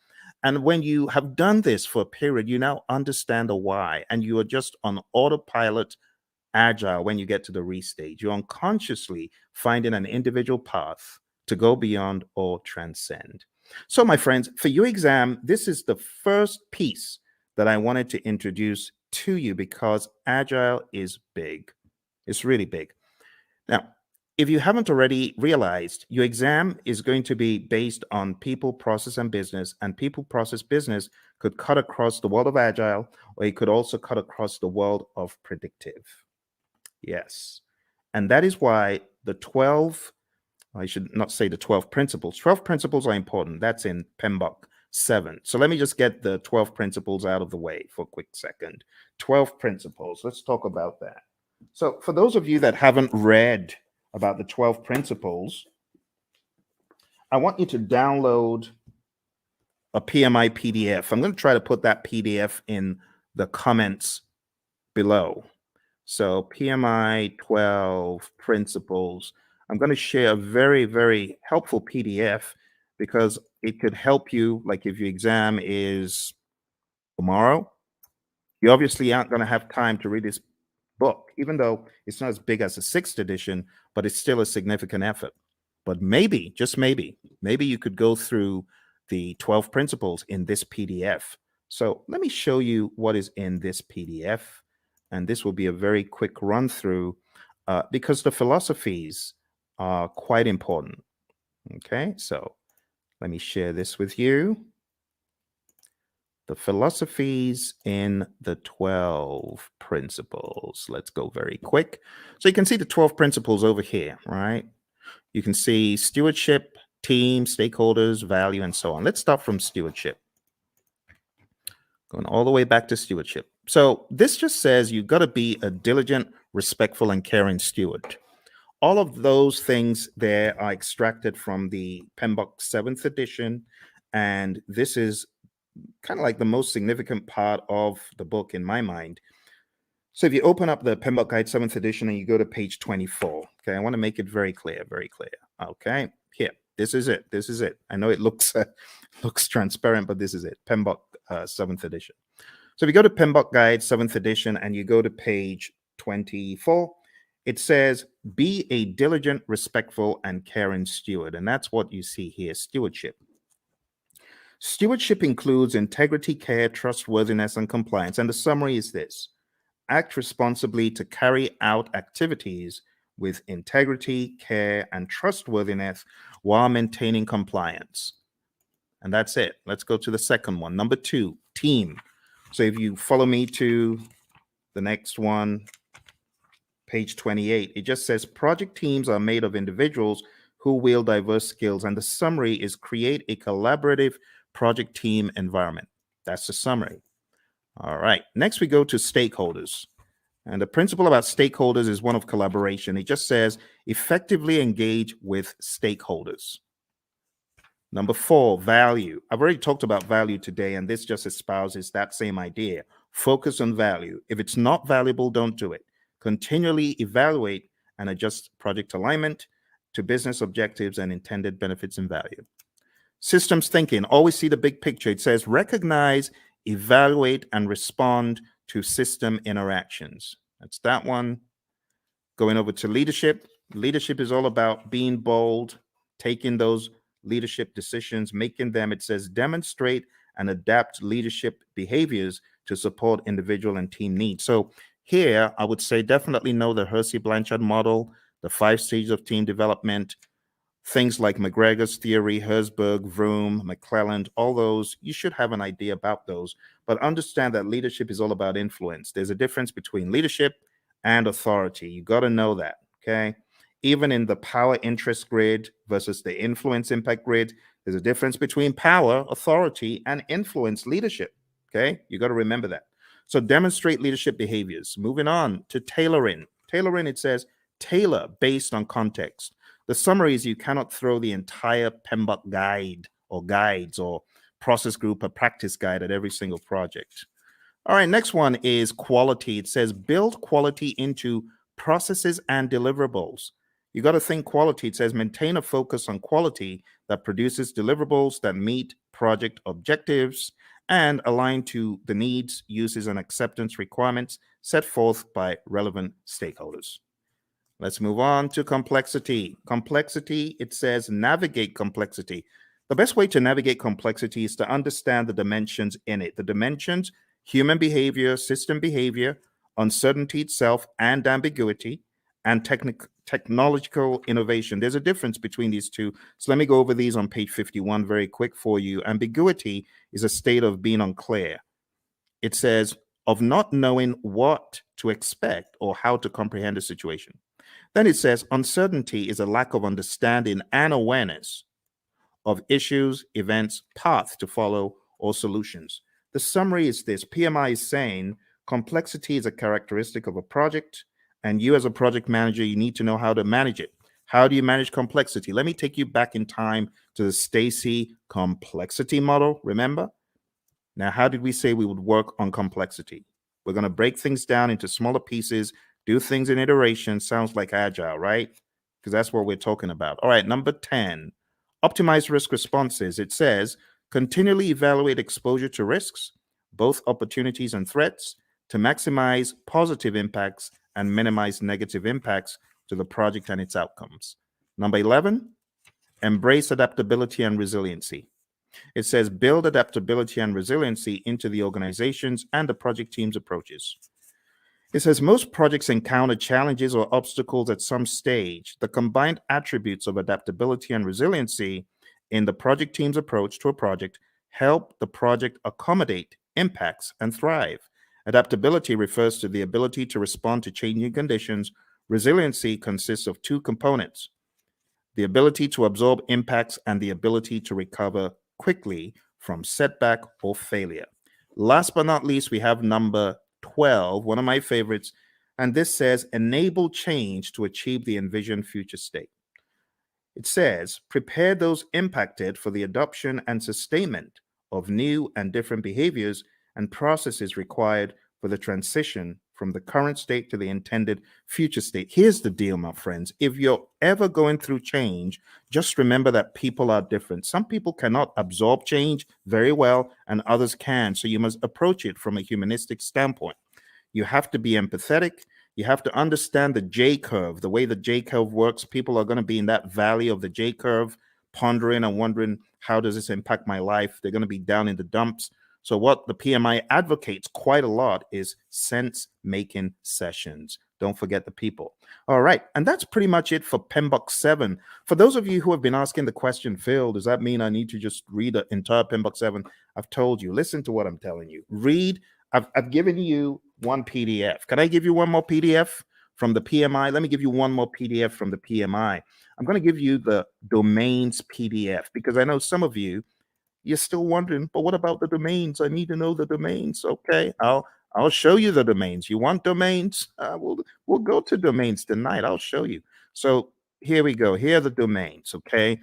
And when you have done this for a period, you now understand the why, and you are just on autopilot Agile when you get to the restage. You're unconsciously finding an individual path to go beyond or transcend. So, my friends, for your exam, this is the first piece that I wanted to introduce to you because Agile is big. It's really big. Now, if you haven't already realized, your exam is going to be based on people, process, and business. And people, process, business could cut across the world of Agile, or it could also cut across the world of predictive. Yes. And that is why I should not say the 12 principles. 12 principles are important. That's in PMBOK 7. So let me just get the 12 principles out of the way for a quick second. 12 principles. Let's talk about that. So for those of you that haven't read about the 12 principles, I want you to download a PMI PDF. I'm going to try to put that PDF in the comments below. So PMI 12 principles. I'm going to share a very, very helpful PDF because it could help you. Like if your exam is tomorrow, you obviously aren't going to have time to read this book, even though it's not as big as the 6th edition, but it's still a significant effort. But maybe, just maybe you could go through the 12 principles in this PDF. So let me show you what is in this PDF. And this will be a very quick run through because the philosophies are quite important. Okay, so let me share this with you. The philosophies in the 12 principles. Let's go very quick. So you can see the 12 principles over here, right? You can see stewardship, team, stakeholders, value, and so on. Let's start from stewardship. Going all the way back to stewardship. So this just says you've got to be a diligent, respectful, and caring steward. All of those things there are extracted from the PMBOK 7th edition, and this is kind of like the most significant part of the book in my mind. So if you open up the PMBOK Guide 7th edition and you go to page 24, okay, I want to make it very clear, very clear. Okay, here, this is it. This is it. I know it looks transparent, but this is it. PMBOK 7th edition. So if you go to PMBOK Guide 7th edition and you go to page 24, it says, be a diligent, respectful, and caring steward. And that's what you see here, stewardship. Stewardship includes integrity, care, trustworthiness, and compliance. And the summary is this: act responsibly to carry out activities with integrity, care, and trustworthiness while maintaining compliance. And that's it. Let's go to the second one. Number 2, team. So if you follow me to the next one, page 28, it just says project teams are made of individuals who wield diverse skills. And the summary is create a collaborative project team environment. That's the summary. All right. Next, we go to stakeholders. And the principle about stakeholders is one of collaboration. It just says effectively engage with stakeholders. Number 4, value. I've already talked about value today, and this just espouses that same idea. Focus on value. If it's not valuable, don't do it. Continually evaluate and adjust project alignment to business objectives and intended benefits and value. Systems thinking. Always see the big picture. It says recognize, evaluate, and respond to system interactions. That's that one. Going over to leadership. Leadership is all about being bold, taking those leadership decisions, making them, it says, demonstrate and adapt leadership behaviors to support individual and team needs. So here, I would say definitely know the Hersey-Blanchard model, the 5 stages of team development, things like McGregor's theory, Herzberg, Vroom, McClelland, all those, you should have an idea about those. But understand that leadership is all about influence. There's a difference between leadership and authority. You got to know that, okay? Even in the power interest grid versus the influence impact grid, there's a difference between power, authority, and influence leadership, okay? You got to remember that. So demonstrate leadership behaviors. Moving on to tailoring. Tailoring, it says, tailor based on context. The summary is you cannot throw the entire PMBOK guide or guides or process group or practice guide at every single project. All right, next one is quality. It says build quality into processes and deliverables. You got to think quality. It says maintain a focus on quality that produces deliverables that meet project objectives and align to the needs, uses, and acceptance requirements set forth by relevant stakeholders. Let's move on to complexity. Complexity, it says navigate complexity. The best way to navigate complexity is to understand the dimensions in it. The dimensions, human behavior, system behavior, uncertainty itself, and ambiguity, and technological innovation. There's a difference between these two. So let me go over these on page 51 very quick for you. Ambiguity is a state of being unclear. It says of not knowing what to expect or how to comprehend a situation. Then it says uncertainty is a lack of understanding and awareness of issues, events, paths to follow, or solutions. The summary is this. PMI is saying complexity is a characteristic of a project, and you as a project manager, you need to know how to manage it. How do you manage complexity? Let me take you back in time to the Stacy complexity model, remember? Now, how did we say we would work on complexity? We're going to break things down into smaller pieces, do things in iteration. Sounds like agile, right? Because that's what we're talking about. All right, number 10, optimize risk responses. It says continually evaluate exposure to risks, both opportunities and threats, to maximize positive impacts and minimize negative impacts to the project and its outcomes. Number 11, embrace adaptability and resiliency. It says build adaptability and resiliency into the organizations and the project team's approaches. It says most projects encounter challenges or obstacles at some stage. The combined attributes of adaptability and resiliency in the project team's approach to a project help the project accommodate impacts and thrive. Adaptability refers to the ability to respond to changing conditions. Resiliency consists of 2 components: the ability to absorb impacts and the ability to recover quickly from setback or failure. Last but not least, we have number 12, one of my favorites, and this says enable change to achieve the envisioned future state. It says prepare those impacted for the adoption and sustainment of new and different behaviors and processes required for the transition from the current state to the intended future state. Here's the deal, my friends. If you're ever going through change, just remember that people are different. Some people cannot absorb change very well, and others can. So you must approach it from a humanistic standpoint. You have to be empathetic. You have to understand the J curve, the way the J curve works. People are going to be in that valley of the J curve, pondering and wondering, how does this impact my life? They're going to be down in the dumps. So what the PMI advocates quite a lot is sense-making sessions. Don't forget the people. All right, and that's pretty much it for PMBOK 7. For those of you who have been asking the question, Phil, does that mean I need to just read the entire PMBOK 7? I've told you, listen to what I'm telling you. Read, I've given you one PDF. Can I give you one more PDF from the PMI? Let me give you one more PDF from the PMI. I'm going to give you the domains PDF because I know some of you, you're still wondering, but what about the domains? I need to know the domains. Okay, I'll show you the domains. You want domains? We'll go to domains tonight. I'll show you. So here we go. Here are the domains. Okay,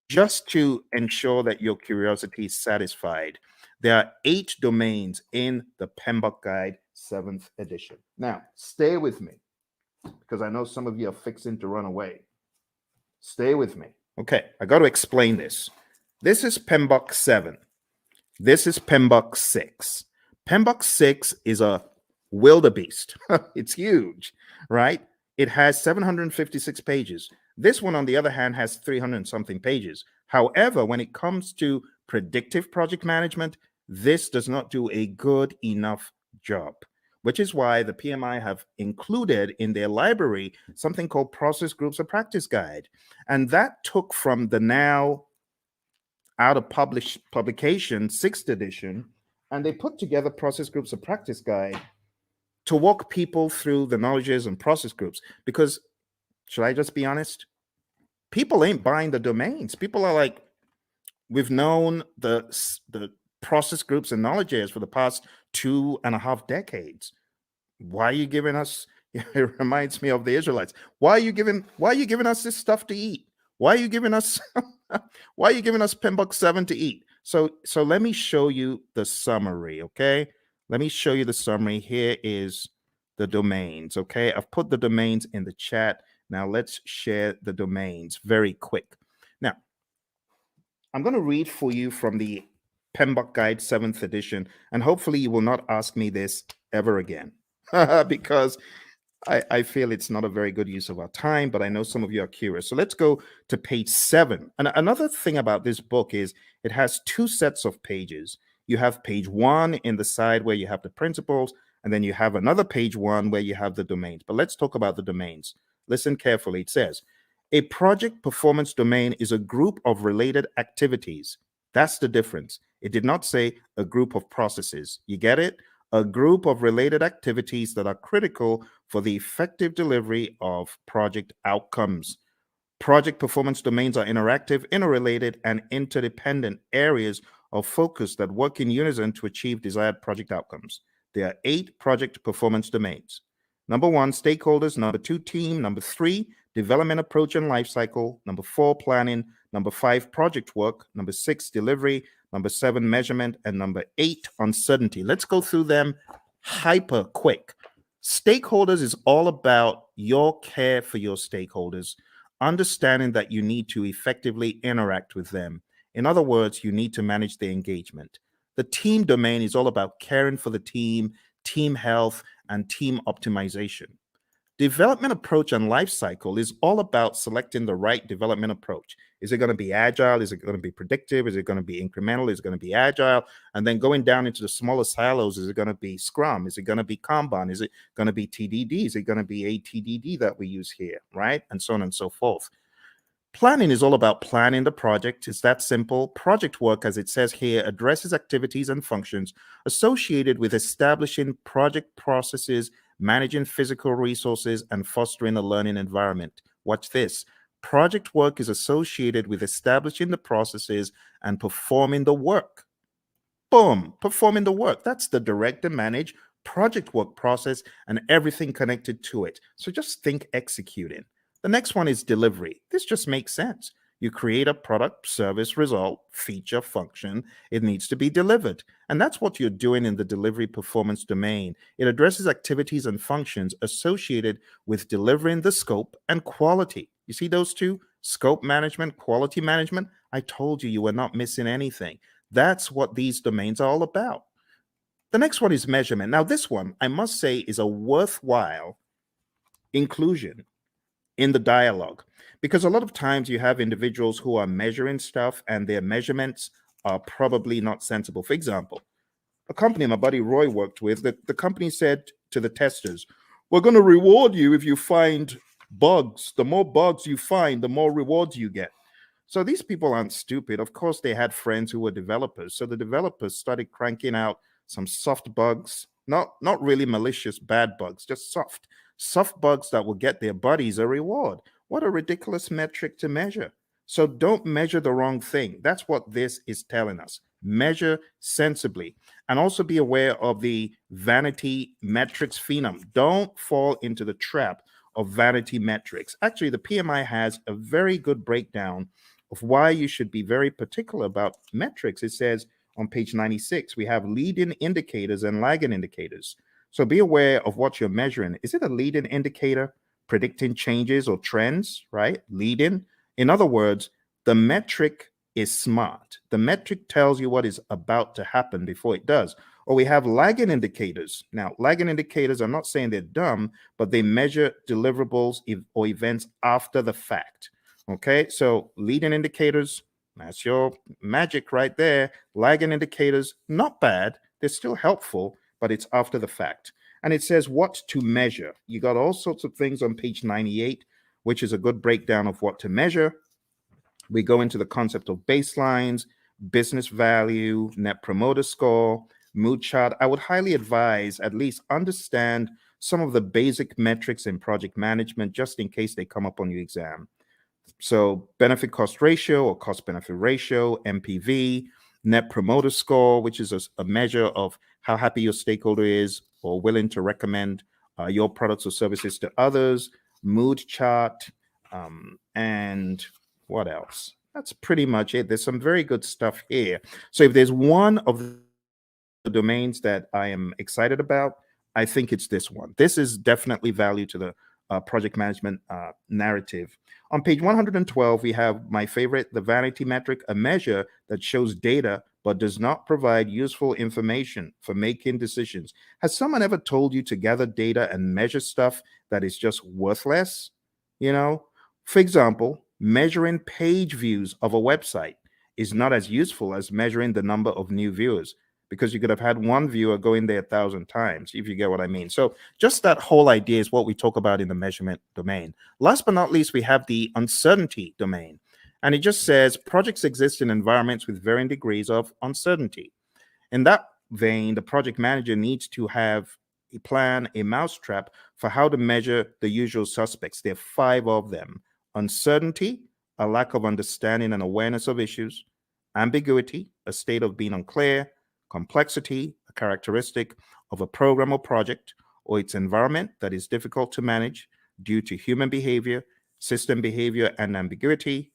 just to ensure that your curiosity is satisfied, there are 8 domains in the PMBOK Guide 7th edition. Now, stay with me because I know some of you are fixing to run away. Stay with me. Okay, I got to explain this. This is PMBOK 7. This is PMBOK 6. PMBOK 6 is a wildebeest. It's huge, right? It has 756 pages. This one, on the other hand, has 300 and something pages. However, when it comes to predictive project management, this does not do a good enough job, which is why the PMI have included in their library something called Process Groups of Practice Guide. And that took from the now out of publication 6th edition, and they put together Process Groups of Practice Guide to walk people through the knowledges and process groups. Because, should I just be honest? People ain't buying the domains. People are like, we've known the process groups and knowledge areas for the past 2.5 decades. Why are you giving us? It reminds me of the Israelites. Why are you giving us this stuff to eat? Why are you giving us why are you giving us PMBOK 7 to eat? So let me show you the summary, okay? Let me show you the summary. Here is the domains, okay? I've put the domains in the chat. Now let's share the domains very quick. Now, I'm going to read for you from the PMBOK Guide 7th edition, and hopefully you will not ask me this ever again because I feel it's not a very good use of our time, but I know some of you are curious. So let's go to page 7. And another thing about this book is it has 2 sets of pages. You have page 1 in the side where you have the principles, and then you have another page 1 where you have the domains. But let's talk about the domains. Listen carefully. It says, a project performance domain is a group of related activities. That's the difference. It did not say a group of processes. You get it? A group of related activities that are critical for the effective delivery of project outcomes. Project performance domains are interactive, interrelated, and interdependent areas of focus that work in unison to achieve desired project outcomes. There are 8 project performance domains. Number 1, stakeholders. Number 2, team. Number 3, development approach and lifecycle. Number 4, planning. Number 5, project work. Number 6, delivery. Number 7, measurement. And number 8, uncertainty. Let's go through them hyper quick. Stakeholders is all about your care for your stakeholders, understanding that you need to effectively interact with them. In other words, you need to manage their engagement. The team domain is all about caring for the team, team health, and team optimization. Development approach and life cycle is all about selecting the right development approach. Is it going to be agile? Is it going to be predictive? Is it going to be incremental? Is it going to be agile? And then going down into the smaller silos, is it going to be Scrum? Is it going to be Kanban? Is it going to be TDD? Is it going to be ATDD that we use here, right? And so on and so forth. Planning is all about planning the project. It's that simple. Project work, as it says here, addresses activities and functions associated with establishing project processes, managing physical resources, and fostering a learning environment. Watch this. Project work is associated with establishing the processes and performing the work. Boom, performing the work. That's the direct and manage project work process and everything connected to it. So just think executing. The next one is delivery. This just makes sense. You create a product, service, result, feature, function. It needs to be delivered. And that's what you're doing in the delivery performance domain. It addresses activities and functions associated with delivering the scope and quality. You see those two? Scope management, quality management. I told you you were not missing anything. That's what these domains are all about. The next one is measurement. Now, this one, I must say, is a worthwhile inclusion in the dialogue, because a lot of times you have individuals who are measuring stuff and their measurements are probably not sensible. For example, a company my buddy Roy worked with, the company said to the testers, we're going to reward you if you find bugs. The more bugs you find, the more rewards you get. So these people aren't stupid. Of course, they had friends who were developers. So the developers started cranking out some soft bugs, not really malicious bad bugs, just soft bugs that will get their buddies a reward. What a ridiculous metric to measure. So don't measure the wrong thing. That's what this is telling us. Measure sensibly, and also be aware of the vanity metrics phenom. Don't fall into the trap of vanity metrics. Actually, the PMI has a very good breakdown of why you should be very particular about metrics. It says on page 96, we have leading indicators and lagging indicators. So be aware of what you're measuring. Is it a leading indicator predicting changes or trends, right? Leading. In other words, the metric is smart. The metric tells you what is about to happen before it does. Or we have lagging indicators. Now, lagging indicators, I'm not saying they're dumb, but they measure deliverables or events after the fact. Okay, so leading indicators, that's your magic right there. Lagging indicators, not bad. They're still helpful, but it's after the fact. And it says what to measure. You got all sorts of things on page 98, which is a good breakdown of what to measure. We go into the concept of baselines, business value, net promoter score, mood chart. I would highly advise at least understand some of the basic metrics in project management just in case they come up on your exam. So benefit cost ratio or cost benefit ratio, MPV, net promoter score, which is a measure of how happy your stakeholder is or willing to recommend your products or services to others, mood chart, and what else? That's pretty much it. There's some very good stuff here. So if there's one of the domains that I am excited about, I think it's this one. This is definitely value to the project management narrative. On page 112, we have my favorite, the vanity metric, a measure that shows data but does not provide useful information for making decisions. Has someone ever told you to gather data and measure stuff that is just worthless? You know, for example, measuring page views of a website is not as useful as measuring the number of new viewers, because you could have had one viewer go in there 1,000 times, if you get what I mean. So just that whole idea is what we talk about in the measurement domain. Last but not least, we have the uncertainty domain. And it just says projects exist in environments with varying degrees of uncertainty. In that vein, the project manager needs to have a plan, a mousetrap for how to measure the usual suspects. There are 5 of them: uncertainty, a lack of understanding and awareness of issues; ambiguity, a state of being unclear; complexity, a characteristic of a program or project or its environment that is difficult to manage due to human behavior, system behavior, and ambiguity;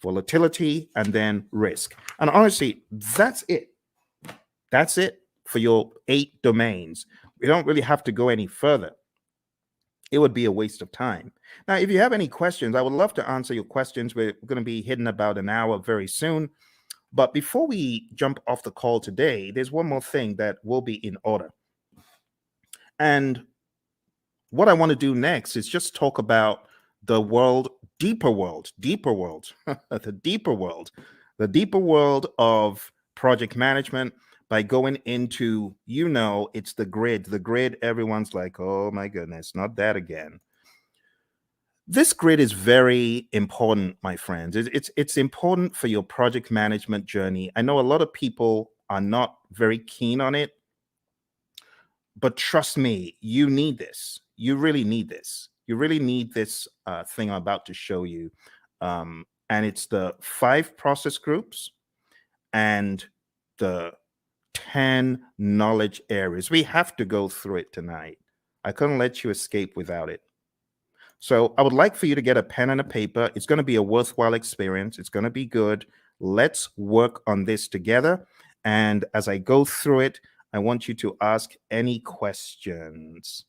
volatility; and then risk. And honestly, that's it. That's it for your 8 domains. We don't really have to go any further. It would be a waste of time. Now, if you have any questions, I would love to answer your questions. We're going to be hitting about an hour very soon. But before we jump off the call today, there's one more thing that will be in order. And what I want to do next is just talk about the deeper world, the deeper world of project management by going into, it's the grid. Everyone's like, oh my goodness, not that again. This grid is very important, my friends. It's important for your project management journey. I know a lot of people are not very keen on it, but trust me, you need this. You really need this. You really need this thing I'm about to show you. And it's the 5 process groups and the 10 knowledge areas. We have to go through it tonight. I couldn't let you escape without it. So I would like for you to get a pen and a paper. It's going to be a worthwhile experience. It's going to be good. Let's work on this together. And as I go through it, I want you to ask any questions.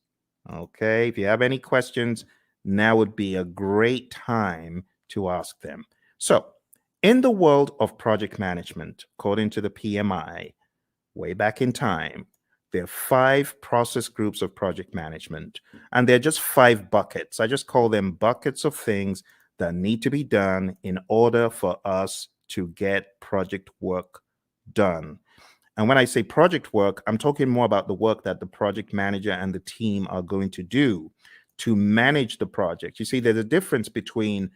Okay, if you have any questions, now would be a great time to ask them. So in the world of project management, according to the PMI, way back in time, there are 5 process groups of project management, and they're just 5 buckets. I just call them buckets of things that need to be done in order for us to get project work done. And when I say project work, I'm talking more about the work that the project manager and the team are going to do to manage the project. You see, there's a difference between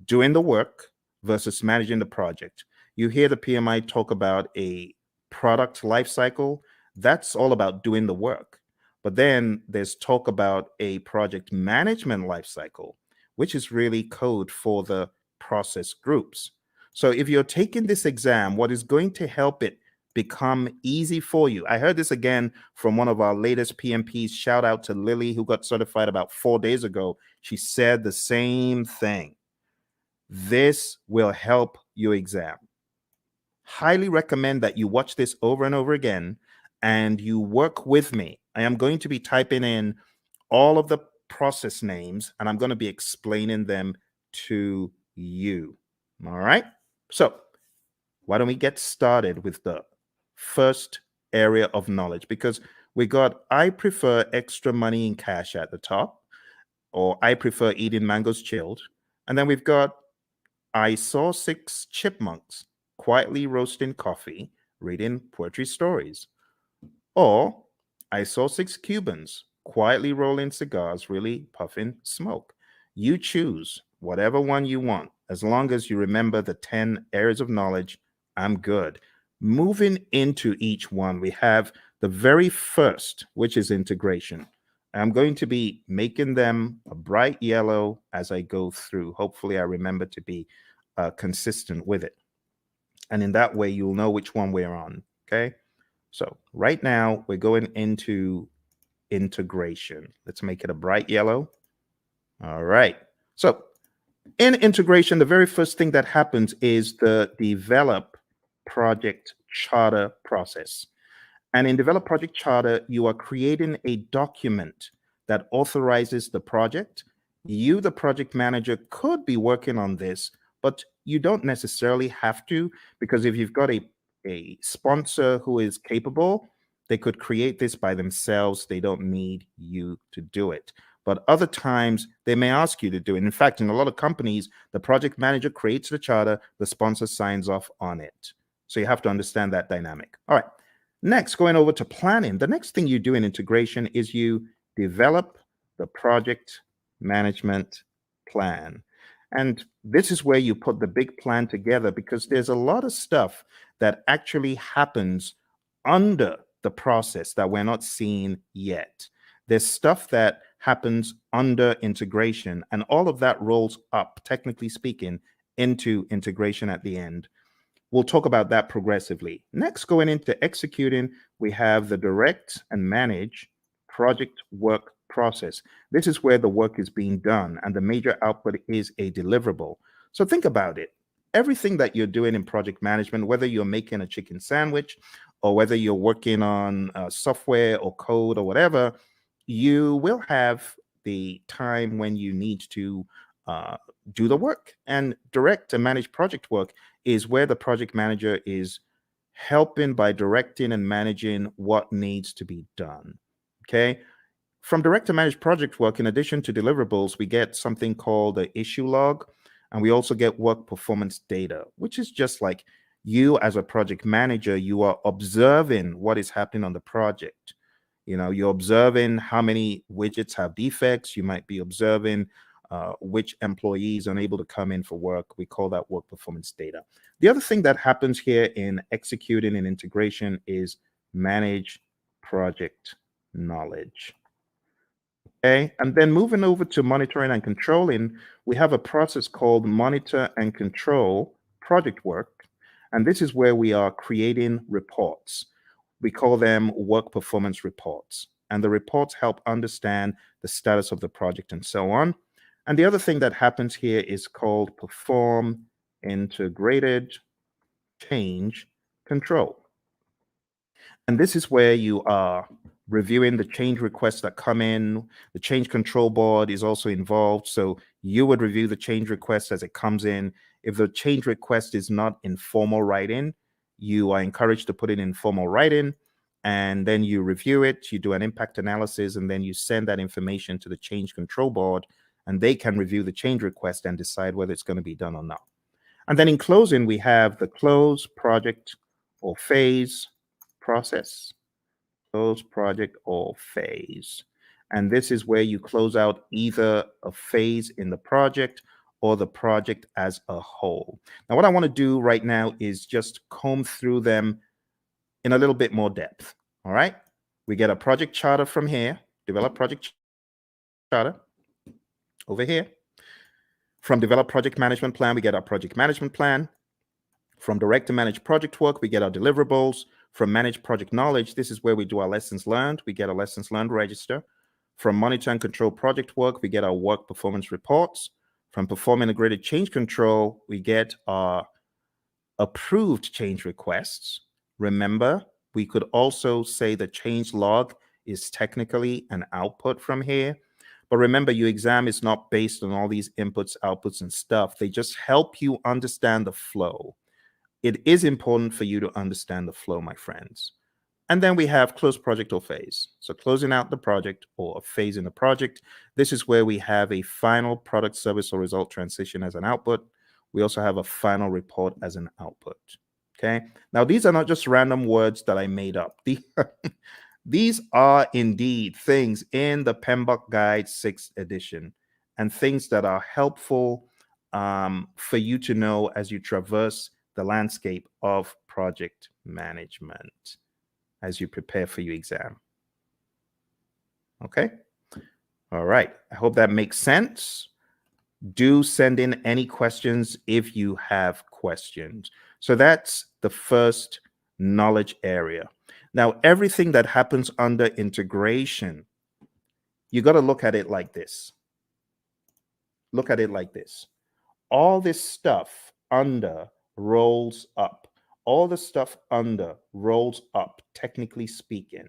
doing the work versus managing the project. You hear the PMI talk about a product life cycle. That's all about doing the work. But then there's talk about a project management life cycle, which is really code for the process groups. So if you're taking this exam, what is going to help it become easy for you? I heard this again from one of our latest PMPs. Shout out to Lily, who got certified about 4 days ago. She said the same thing. This will help your exam. Highly recommend that you watch this over and over again and you work with me. I am going to be typing in all of the process names and I'm going to be explaining them to you. All right. So why don't we get started with the first area of knowledge? Because we got, I prefer extra money in cash at the top, or I prefer eating mangoes chilled. And then we've got, I saw 6 chipmunks quietly roasting coffee, reading poetry stories. Or I saw 6 Cubans quietly rolling cigars, really puffing smoke. You choose whatever one you want. As long as you remember the 10 areas of knowledge, I'm good. Moving into each one, we have the very first, which is integration. I'm going to be making them a bright yellow as I go through. Hopefully, I remember to be consistent with it. And in that way, you'll know which one we're on. Okay. So right now, we're going into integration. Let's make it a bright yellow. All right. So in integration, the very first thing that happens is the develop project charter process. And in Develop Project Charter, you are creating a document that authorizes the project. You, the project manager, could be working on this, but you don't necessarily have to, because if you've got a sponsor who is capable, they could create this by themselves. They don't need you to do it. But other times, they may ask you to do it. In fact, in a lot of companies, the project manager creates the charter, the sponsor signs off on it. So you have to understand that dynamic. All right. Next, going over to planning, the next thing you do in integration is you develop the project management plan. And this is where you put the big plan together, because there's a lot of stuff that actually happens under the process that we're not seeing yet. There's stuff that happens under integration, and all of that rolls up, technically speaking, into integration at the end. We'll talk about that progressively. Next, going into executing, we have the direct and manage project work process. This is where the work is being done and the major output is a deliverable. So think about it. Everything that you're doing in project management, whether you're making a chicken sandwich or whether you're working on software or code or whatever, you will have the time when you need to do the work. And direct and manage project work is where the project manager is helping by directing and managing what needs to be done. Okay. From direct to manage project work, in addition to deliverables, we get something called the issue log, and we also get work performance data, which is just like you as a project manager, you are observing what is happening on the project. You know, you're observing how many widgets have defects. You might be observing which employees are unable to come in for work. We call that work performance data. The other thing that happens here in executing and integration is manage project knowledge. Okay, and then moving over to monitoring and controlling, we have a process called monitor and control project work. And this is where we are creating reports. We call them work performance reports. And the reports help understand the status of the project and so on. And the other thing that happens here is called perform integrated change control. And this is where you are reviewing the change requests that come in. The change control board is also involved. So you would review the change request as it comes in. If the change request is not in formal writing, you are encouraged to put it in formal writing. And then you review it, you do an impact analysis, and then you send that information to the change control board, and they can review the change request and decide whether it's going to be done or not. And then in closing, we have the close project or phase process. Close project or phase. And this is where you close out either a phase in the project or the project as a whole. Now, what I want to do right now is just comb through them in a little bit more depth. All right. We get a project charter from here, develop project charter over here. From develop project management plan, we get our project management plan. From direct to manage project work, we get our deliverables. From manage project knowledge, this is where we do our lessons learned. We get a lessons learned register. From monitor and control project work, we get our work performance reports. From perform integrated change control, we get our approved change requests. Remember, we could also say the change log is technically an output from here. But remember, your exam is not based on all these inputs, outputs, and stuff. They just help you understand the flow. It is important for you to understand the flow, my friends. And then we have close project or phase. So closing out the project or a phase in the project. This is where we have a final product, service, or result transition as an output. We also have a final report as an output. Okay. Now, these are not just random words that I made up. These are indeed things in the PMBOK Guide 6th edition and things that are helpful for you to know as you traverse the landscape of project management as you prepare for your exam. Okay. All right. I hope that makes sense. Do send in any questions if you have questions. So that's the first knowledge area. Now, everything that happens under integration, you got to look at it like this. Look at it like this. All this stuff under rolls up. All the stuff under rolls up, technically speaking.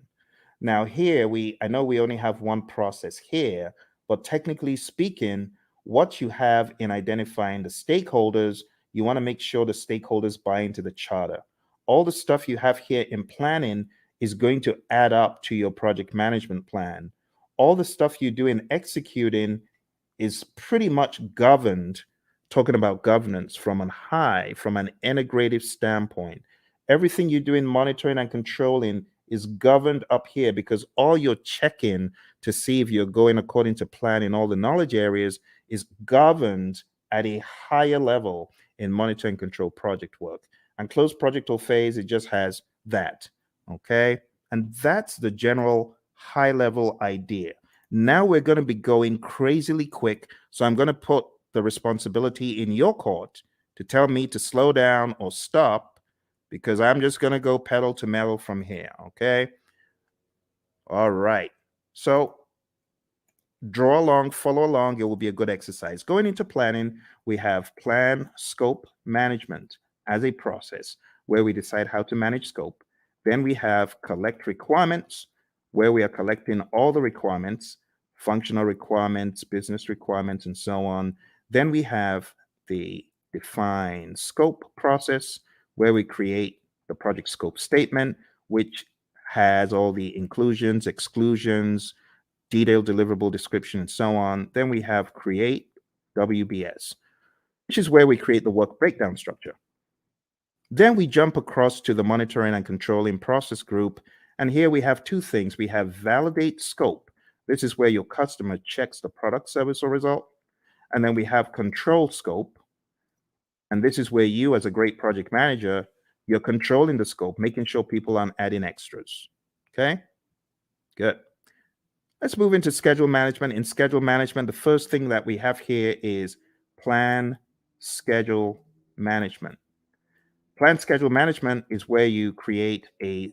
Now here, I know we only have one process here, but technically speaking, what you have in identifying the stakeholders, you want to make sure the stakeholders buy into the charter. All the stuff you have here in planning is going to add up to your project management plan. All the stuff you do in executing is pretty much governed, talking about governance from an integrative standpoint. Everything you do in monitoring and controlling is governed up here because all you're checking to see if you're going according to plan in all the knowledge areas is governed at a higher level in monitor and control project work. And close project or phase, it just has that. Okay. And that's the general high level idea. Now we're going to be going crazily quick. So I'm going to put the responsibility in your court to tell me to slow down or stop because I'm just going to go pedal to metal from here. Okay. All right. So draw along, follow along. It will be a good exercise. Going into planning, we have plan, scope, management as a process where we decide how to manage scope. Then we have collect requirements, where we are collecting all the requirements, functional requirements, business requirements, and so on. Then we have the define scope process, where we create the project scope statement, which has all the inclusions, exclusions, detailed deliverable description, and so on. Then we have create WBS, which is where we create the work breakdown structure. Then we jump across to the monitoring and controlling process group. And here we have two things. We have validate scope. This is where your customer checks the product, service, or result. And then we have control scope. And this is where you, as a great project manager, you're controlling the scope, making sure people aren't adding extras. Okay, good. Let's move into schedule management. In schedule management, the first thing that we have here is plan schedule management. Plan schedule management is where you create a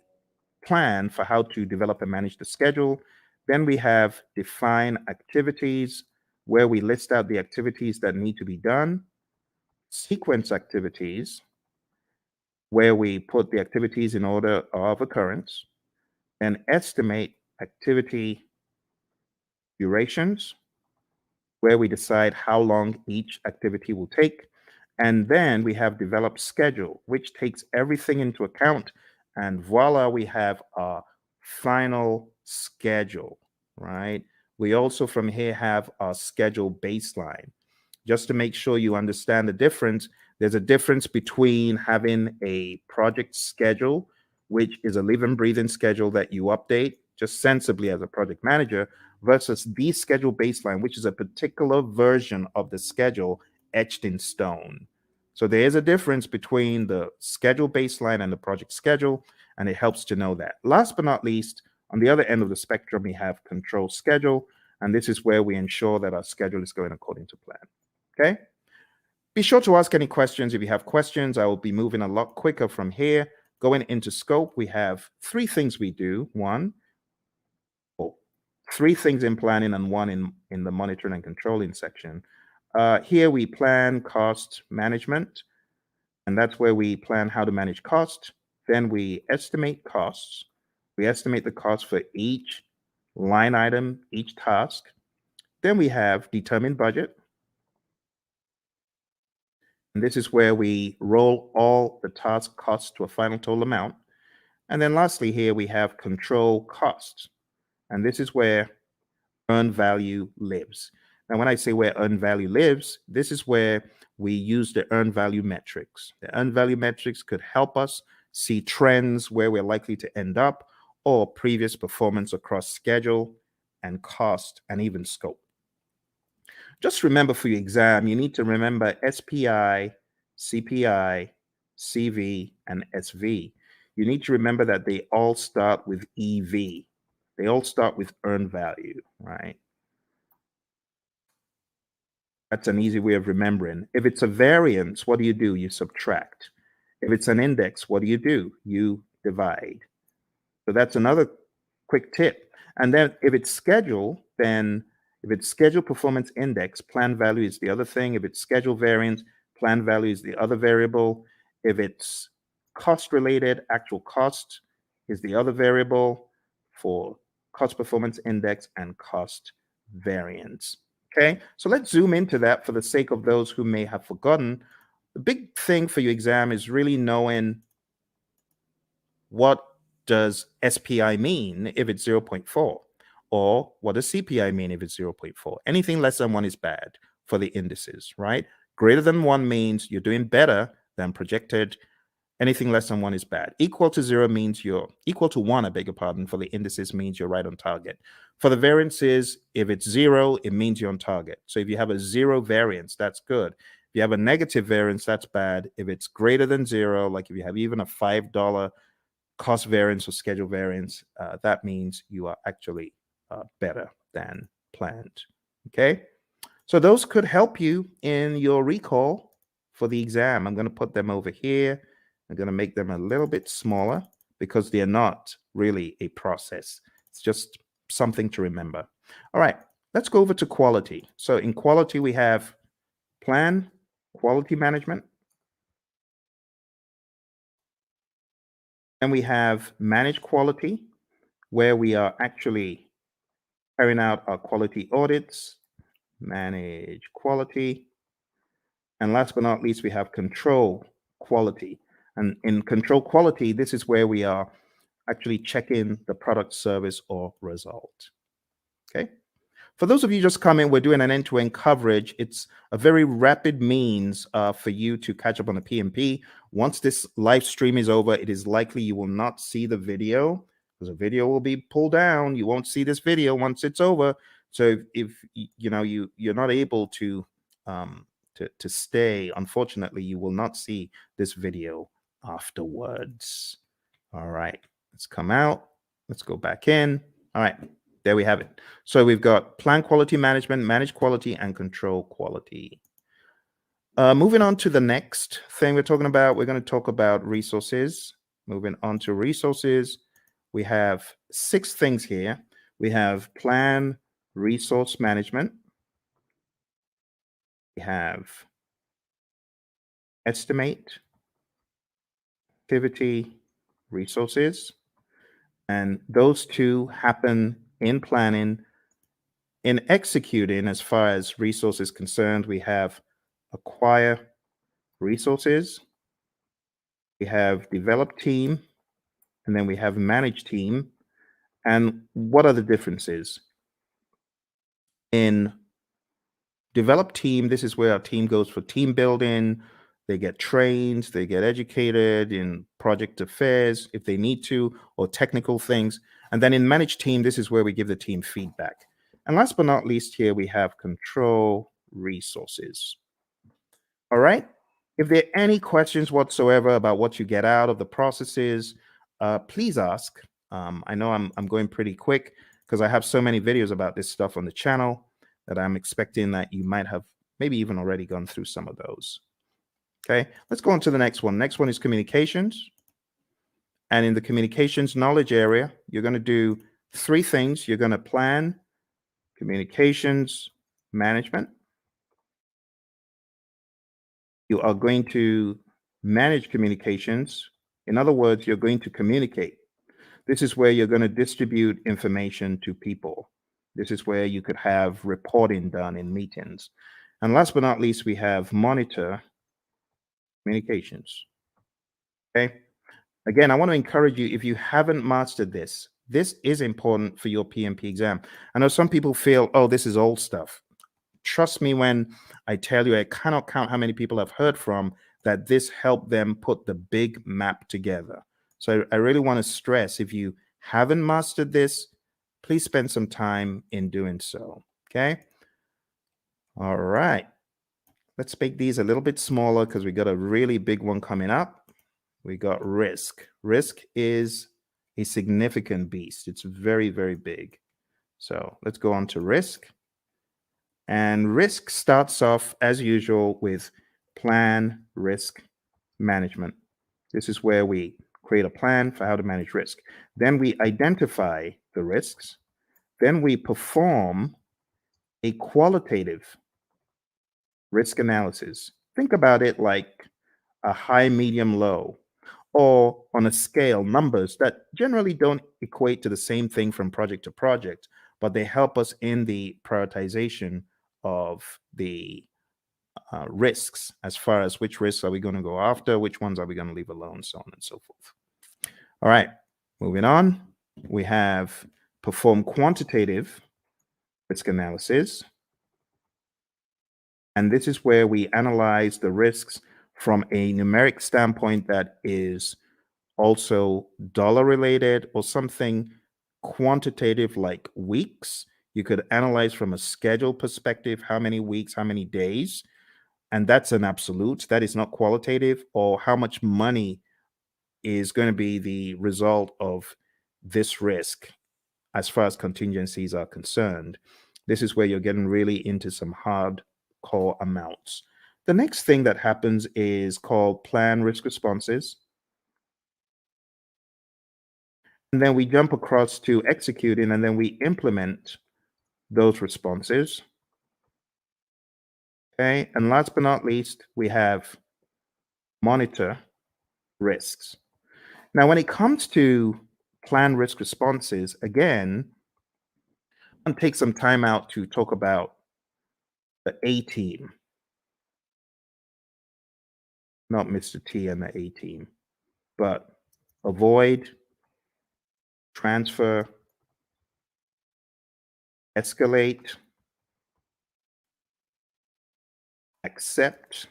plan for how to develop and manage the schedule. Then we have define activities, where we list out the activities that need to be done. Sequence activities, where we put the activities in order of occurrence. And estimate activity durations, where we decide how long each activity will take. And then we have develop schedule, which takes everything into account. And voila, we have our final schedule, right? We also from here have our schedule baseline. Just to make sure you understand the difference, There's a difference between having a project schedule, which is a living, breathing schedule that you update just sensibly as a project manager, versus the schedule baseline, which is a particular version of the schedule etched in stone. So there is a difference between the schedule baseline and the project schedule, and it helps to know that. Last but not least, on the other end of the spectrum, we have control schedule, and this is where we ensure that our schedule is going according to plan. Okay? Be sure to ask any questions. If you have questions, I will be moving a lot quicker from here. Going into scope, we have three things we do. Three things in planning and one in the monitoring and controlling section. Here we plan cost management, and that's where we plan how to manage cost. Then we estimate costs. We estimate the cost for each line item, each task. Then we have determine budget. And this is where we roll all the task costs to a final total amount. And then lastly, here we have control costs. And this is where earned value lives. Now, when I say where earned value lives, this is where we use the earned value metrics. The earned value metrics could help us see trends where we're likely to end up, or previous performance across schedule and cost and even scope. Just remember for your exam, you need to remember SPI, CPI, CV, and SV. You need to remember that they all start with EV. They all start with earned value, right? That's an easy way of remembering. If it's a variance, what do? You subtract. If it's an index, what do? You divide. So that's another quick tip. And then if it's schedule, then if it's schedule performance index, plan value is the other thing. If it's schedule variance, plan value is the other variable. If it's cost related, actual cost is the other variable for cost performance index and cost variance. Okay, so let's zoom into that for the sake of those who may have forgotten. The big thing for your exam is really knowing what does SPI mean if it's 0.4, or what does CPI mean if it's 0.4. Anything less than 1 is bad for the indices, right? Greater than 1 means you're doing better than projected. Anything less than 1 is bad. Equal to 0 means you're equal to 1, I beg your pardon, for the indices means you're right on target. For the variances, if it's 0, it means you're on target. So if you have a 0 variance, that's good. If you have a negative variance, that's bad. If it's greater than 0, like if you have even a $5 cost variance or schedule variance, that means you are actually better than planned. Okay, so those could help you in your recall for the exam. I'm going to put them over here. I'm going to make them a little bit smaller because they're not really a process. It's just something to remember. All right, let's go over to quality. So in quality, we have plan, quality management, and we have manage quality, where we are actually carrying out our quality audits, manage quality. And last but not least, we have control quality. And in control quality, this is where we are actually checking the product, service, or result. Okay. For those of you just coming, we're doing an end-to-end coverage. It's a very rapid means for you to catch up on the PMP. Once this live stream is over, it is likely you will not see the video because the video will be pulled down. You won't see this video once it's over. So if you know you're not able to stay, unfortunately, you will not see this video afterwards. All right, let's come out. Let's go back in. All right. There we have it. So we've got plan quality management, manage quality, and control quality. Moving on to the next thing we're talking about, we're going to talk about resources. Moving on to resources, we have 6 things here. We have plan resource management. We have estimate, activity, resources. And those two happen in planning. In executing, as far as resources concerned, we have acquire resources, we have develop team, and then we have manage team. And what are the differences? In develop team, this is where our team goes for team building, They get trained, they get educated in project affairs if they need to, or technical things. And then in managed team, this is where we give the team feedback. And last but not least, here we have control resources. All right. If there are any questions whatsoever about what you get out of the processes, please ask. I know I'm going pretty quick because I have so many videos about this stuff on the channel that I'm expecting that you might have maybe even already gone through some of those. Okay, let's go on to the next one. Next one is communications. And in the communications knowledge area, you're going to do three things. You're going to plan communications management. You are going to manage communications. In other words, you're going to communicate. This is where you're going to distribute information to people. This is where you could have reporting done in meetings. And last but not least, we have monitor communications. Okay. Again, I want to encourage you, if you haven't mastered this, this is important for your PMP exam. I know some people feel, oh, this is old stuff. Trust me when I tell you, I cannot count how many people I've heard from that this helped them put the big map together. So I really want to stress, if you haven't mastered this, please spend some time in doing so. Okay. All right. Let's make these a little bit smaller because we got a really big one coming up. We got risk. Risk is a significant beast. It's very, very big. So let's go on to risk. And risk starts off as usual with plan risk management. This is where we create a plan for how to manage risk. Then we identify the risks. Then we perform a qualitative risk analysis. Think about it like a high, medium, low, or on a scale, numbers that generally don't equate to the same thing from project to project, but they help us in the prioritization of the risks, as far as which risks are we going to go after, which ones are we going to leave alone, so on and so forth. All right, moving on. We have perform quantitative risk analysis. And this is where we analyze the risks from a numeric standpoint that is also dollar related or something quantitative like weeks. You could analyze from a schedule perspective, how many weeks, how many days, and that's an absolute. That is not qualitative. Or how much money is going to be the result of this risk as far as contingencies are concerned. This is where you're getting really into some hardcore amounts. The next thing that happens is called plan risk responses. And then we jump across to executing, and then we implement those responses. Okay, and last but not least, we have monitor risks. Now, when it comes to plan risk responses, again, I'll take some time out to talk about the A team, not Mr. T and the A team, but avoid, transfer, escalate, accept,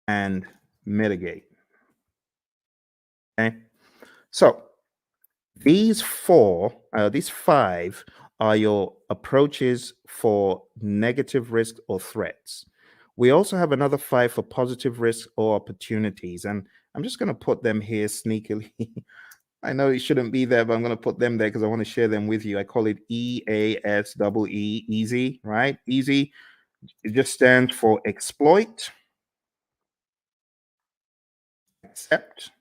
and mitigate. Okay, so these five are your approaches for negative risk or threats. We also have another five for positive risk or opportunities, and I'm just going to put them here sneakily. I know it shouldn't be there, but I'm going to put them there because I want to share them with you. I call it EASEE, easy, right? Easy. It just stands for exploit, accept,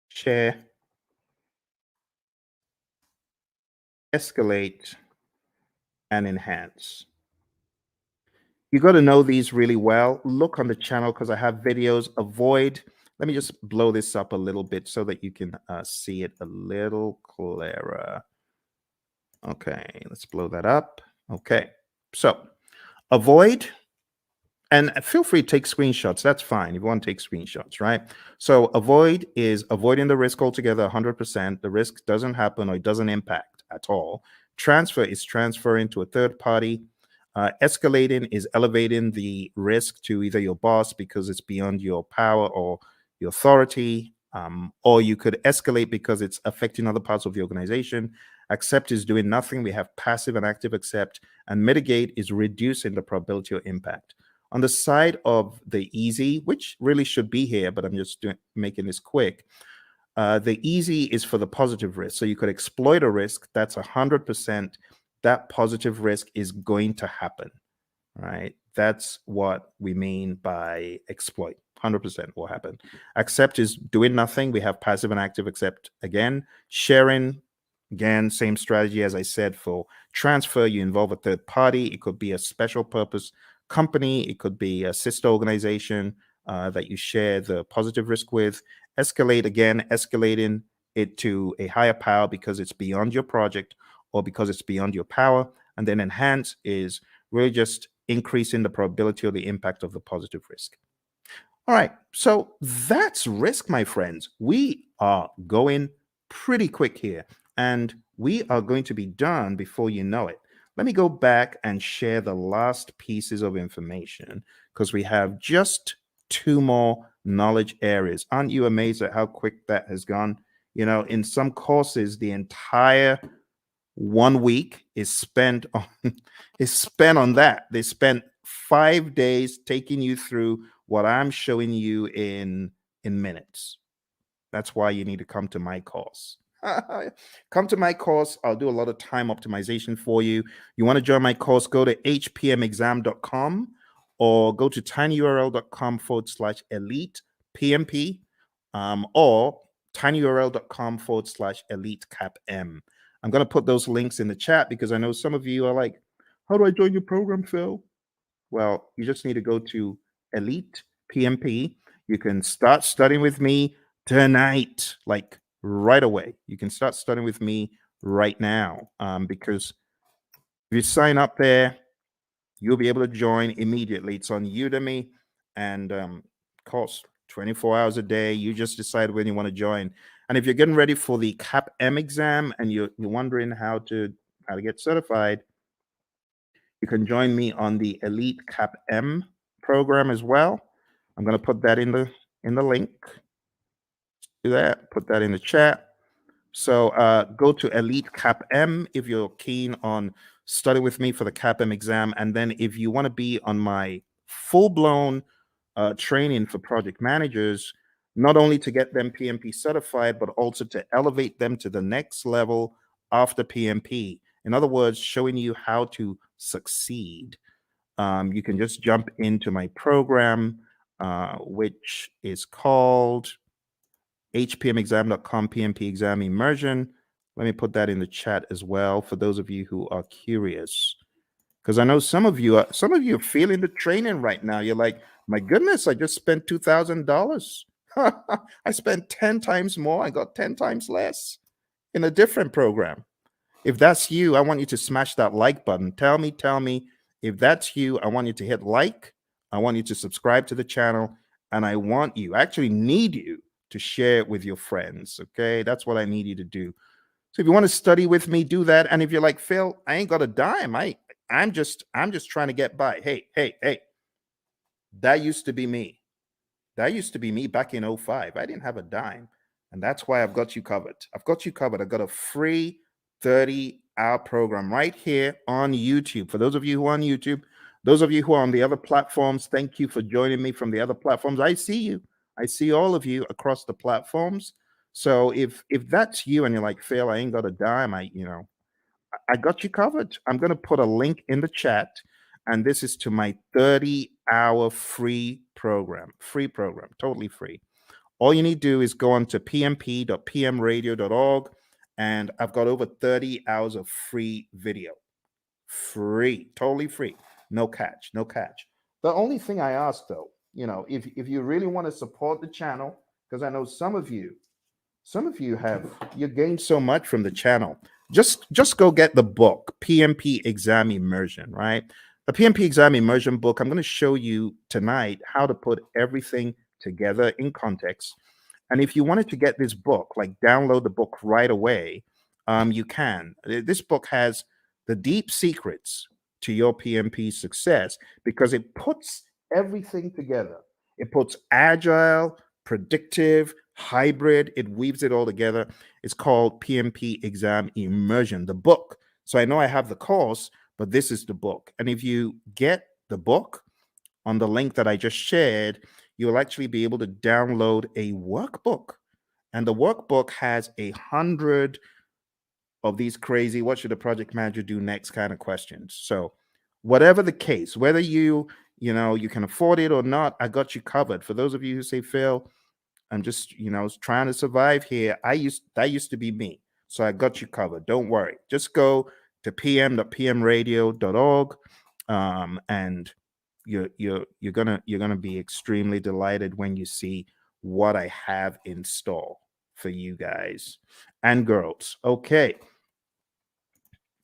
share, escalate, and enhance. You got to know these really well. Look on the channel because I have videos. Avoid. Let me just blow this up a little bit so that you can see it a little clearer. Okay, let's blow that up. Okay, so avoid, and feel free to take screenshots. That's fine if you want to take screenshots, right? So avoid is avoiding the risk altogether, 100%. The risk doesn't happen or it doesn't impact at all. Transfer is transferring to a third party. Escalating is elevating the risk to either your boss because it's beyond your power or your authority, or you could escalate because it's affecting other parts of the organization. Accept is doing nothing. We have passive and active accept, and mitigate is reducing the probability or impact. On the side of the easy, which really should be here, but I'm just making this quick. The easy is for the positive risk. So you could exploit a risk that's 100%. That positive risk is going to happen, right? That's what we mean by exploit. 100% will happen. Accept is doing nothing. We have passive and active accept again. Sharing, again, same strategy as I said for transfer. You involve a third party. It could be a special purpose company. It could be a sister organization that you share the positive risk with. Escalate, again, escalating it to a higher power because it's beyond your project or because it's beyond your power. And then enhance is really just increasing the probability or the impact of the positive risk. All right, so that's risk, my friends. We are going pretty quick here, and we are going to be done before you know it. Let me go back and share the last pieces of information because we have just 2 more knowledge areas. Aren't you amazed at how quick that has gone? You know, in some courses, the entire 1 week is spent on that. They spent 5 days taking you through what I'm showing you in minutes. That's why you need to come to my course. Come to my course. I'll do a lot of time optimization for you. You want to join my course, go to hpmexam.com or go to tinyurl.com/elite PMP, or tinyurl.com/elite CAPM. I'm going to put those links in the chat because I know some of you are like, how do I join your program, Phil? Well, you just need to go to Elite PMP. You can start studying with me tonight, like right away. You can start studying with me right now, because if you sign up there, you'll be able to join immediately. It's on Udemy, and costs 24 hours a day. You just decide when you want to join. And if you're getting ready for the CAPM exam and you're wondering how to get certified, you can join me on the Elite CAPM program as well. I'm going to put that in the link. Do that. Put that in the chat. So go to Elite CAPM if you're keen on study with me for the CAPM exam, and then if you want to be on my full-blown training for project managers, not only to get them PMP certified, but also to elevate them to the next level after PMP. In other words, showing you how to succeed. You can just jump into my program, which is called hpmexam.com PMP exam immersion. Let me put that in the chat as well for those of you who are curious, because I know some of you are feeling the training right now. You're like, my goodness, I just spent $2,000. I spent 10 times more. I got 10 times less in a different program. If that's you, I want you to smash that like button. Tell me if that's you. I want you to hit like. I want you to subscribe to the channel, and I actually need you to share it with your friends. Okay, that's what I need you to do. So if you want to study with me, do that. And if you're like, Phil, I ain't got a dime. I'm just trying to get by. Hey, that used to be me. That used to be me back in 05. I didn't have a dime. And that's why I've got you covered. I've got a free 30-hour program right here on YouTube. For those of you who are on YouTube, those of you who are on the other platforms, thank you for joining me from the other platforms. I see you. I see all of you across the platforms. So if that's you and you're like, Phil, I ain't got a dime, I got you covered. I'm going to put a link in the chat, and this is to my 30-hour free program, totally free. All you need to do is go on to pmp.pmradio.org, and I've got over 30 hours of free video. Free, totally free. No catch. The only thing I ask, though, if you really want to support the channel, because I know some of you you gained so much from the channel. Just go get the book, PMP Exam Immersion, right? The PMP Exam Immersion book, I'm going to show you tonight how to put everything together in context. And if you wanted to get this book, like download the book right away, you can. This book has the deep secrets to your PMP success because it puts everything together. It puts agile, predictive, hybrid, it weaves it all together. It's called PMP Exam Immersion, the book. So I know I have the course, but this is the book. And if you get the book on the link that I just shared, you'll actually be able to download a workbook. And the workbook has 100 of these crazy, what should a project manager do next kind of questions. So whatever the case, whether you can afford it or not, I got you covered. For those of you who say, Phil, I'm just, trying to survive here. That used to be me. So I got you covered. Don't worry. Just go to pm.pmradio.org, and you're gonna be extremely delighted when you see what I have in store for you guys and girls. Okay.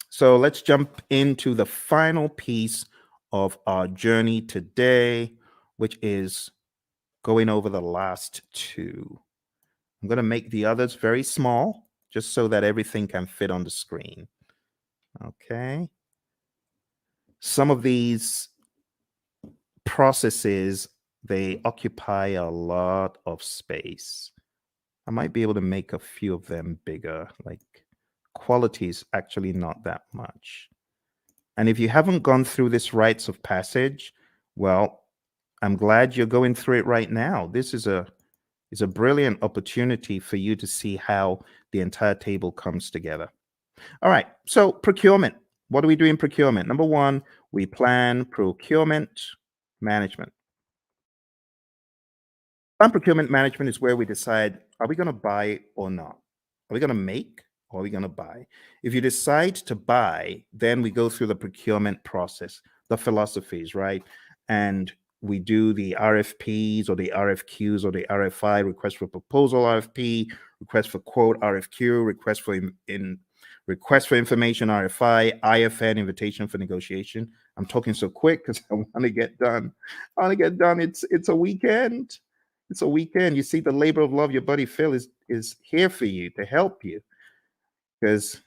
So let's jump into the final piece of our journey today, which is going over the last two. I'm going to make the others very small, just so that everything can fit on the screen. Okay. Some of these processes, they occupy a lot of space. I might be able to make a few of them bigger, like quality is actually not that much. And if you haven't gone through this rites of passage, well, I'm glad you're going through it right now. This is a brilliant opportunity for you to see how the entire table comes together. All right, so procurement. What do we do in procurement? Number one, we plan procurement management. Plan procurement management is where we decide, are we going to buy or not? Are we going to make or are we going to buy? If you decide to buy, then we go through the procurement process, the philosophies, right? And we do the RFPs or the RFQs or the RFI, request for proposal RFP, request for quote RFQ, request for information RFI, IFN, invitation for negotiation. I'm talking so quick because I want to get done. I want to get done. It's a weekend. It's a weekend. You see, the labor of love, your buddy Phil is here for you to help you. Because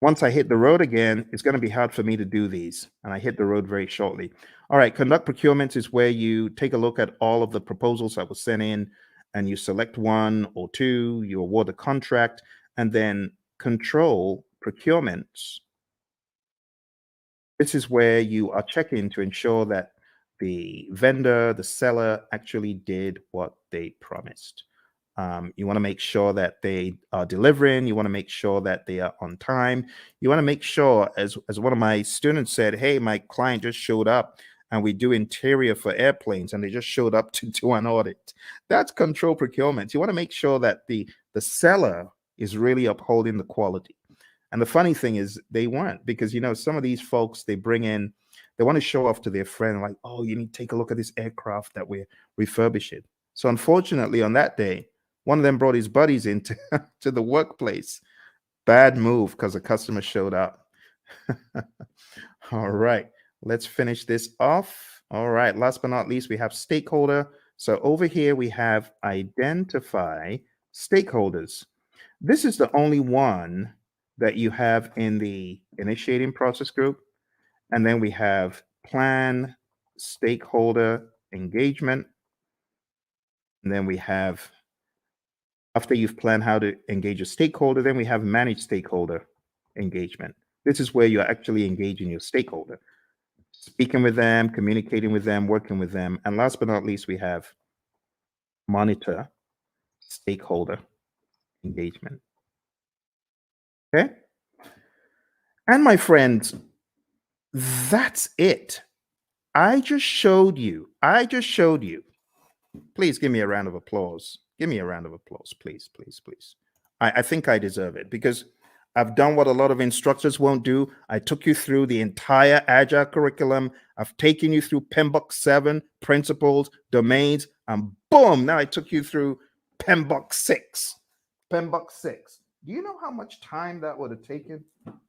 once I hit the road again, it's going to be hard for me to do these. And I hit the road very shortly. All right, conduct procurements is where you take a look at all of the proposals that were sent in and you select one or two, you award a contract, and then control procurements. This is where you are checking to ensure that the vendor, the seller actually did what they promised. You want to make sure that they are delivering. You want to make sure that they are on time. You want to make sure, as one of my students said, hey, my client just showed up and we do interior for airplanes and they just showed up to do an audit. That's control procurement. You want to make sure that the seller is really upholding the quality. And the funny thing is they weren't, because, some of these folks, they bring in, they want to show off to their friend, like, oh, you need to take a look at this aircraft that we're refurbishing. So unfortunately, on that day, one of them brought his buddies into to the workplace. Bad move because the customer showed up. All right, let's finish this off. All right, last but not least, we have stakeholder. So over here, we have identify stakeholders. This is the only one that you have in the initiating process group. And then we have plan stakeholder engagement. And then we have, after you've planned how to engage a stakeholder, then we have manage stakeholder engagement. This is where you're actually engaging your stakeholder, speaking with them, communicating with them, working with them. And last but not least, we have monitor stakeholder engagement. Okay. And my friends, that's it. I just showed you. Please give me a round of applause. Give me a round of applause, please, please, please. I think I deserve it because I've done what a lot of instructors won't do. I took you through the entire Agile curriculum. I've taken you through PMBOK 7, principles, domains, and boom, now I took you through PMBOK 6. PMBOK 6. Do you know how much time that would have taken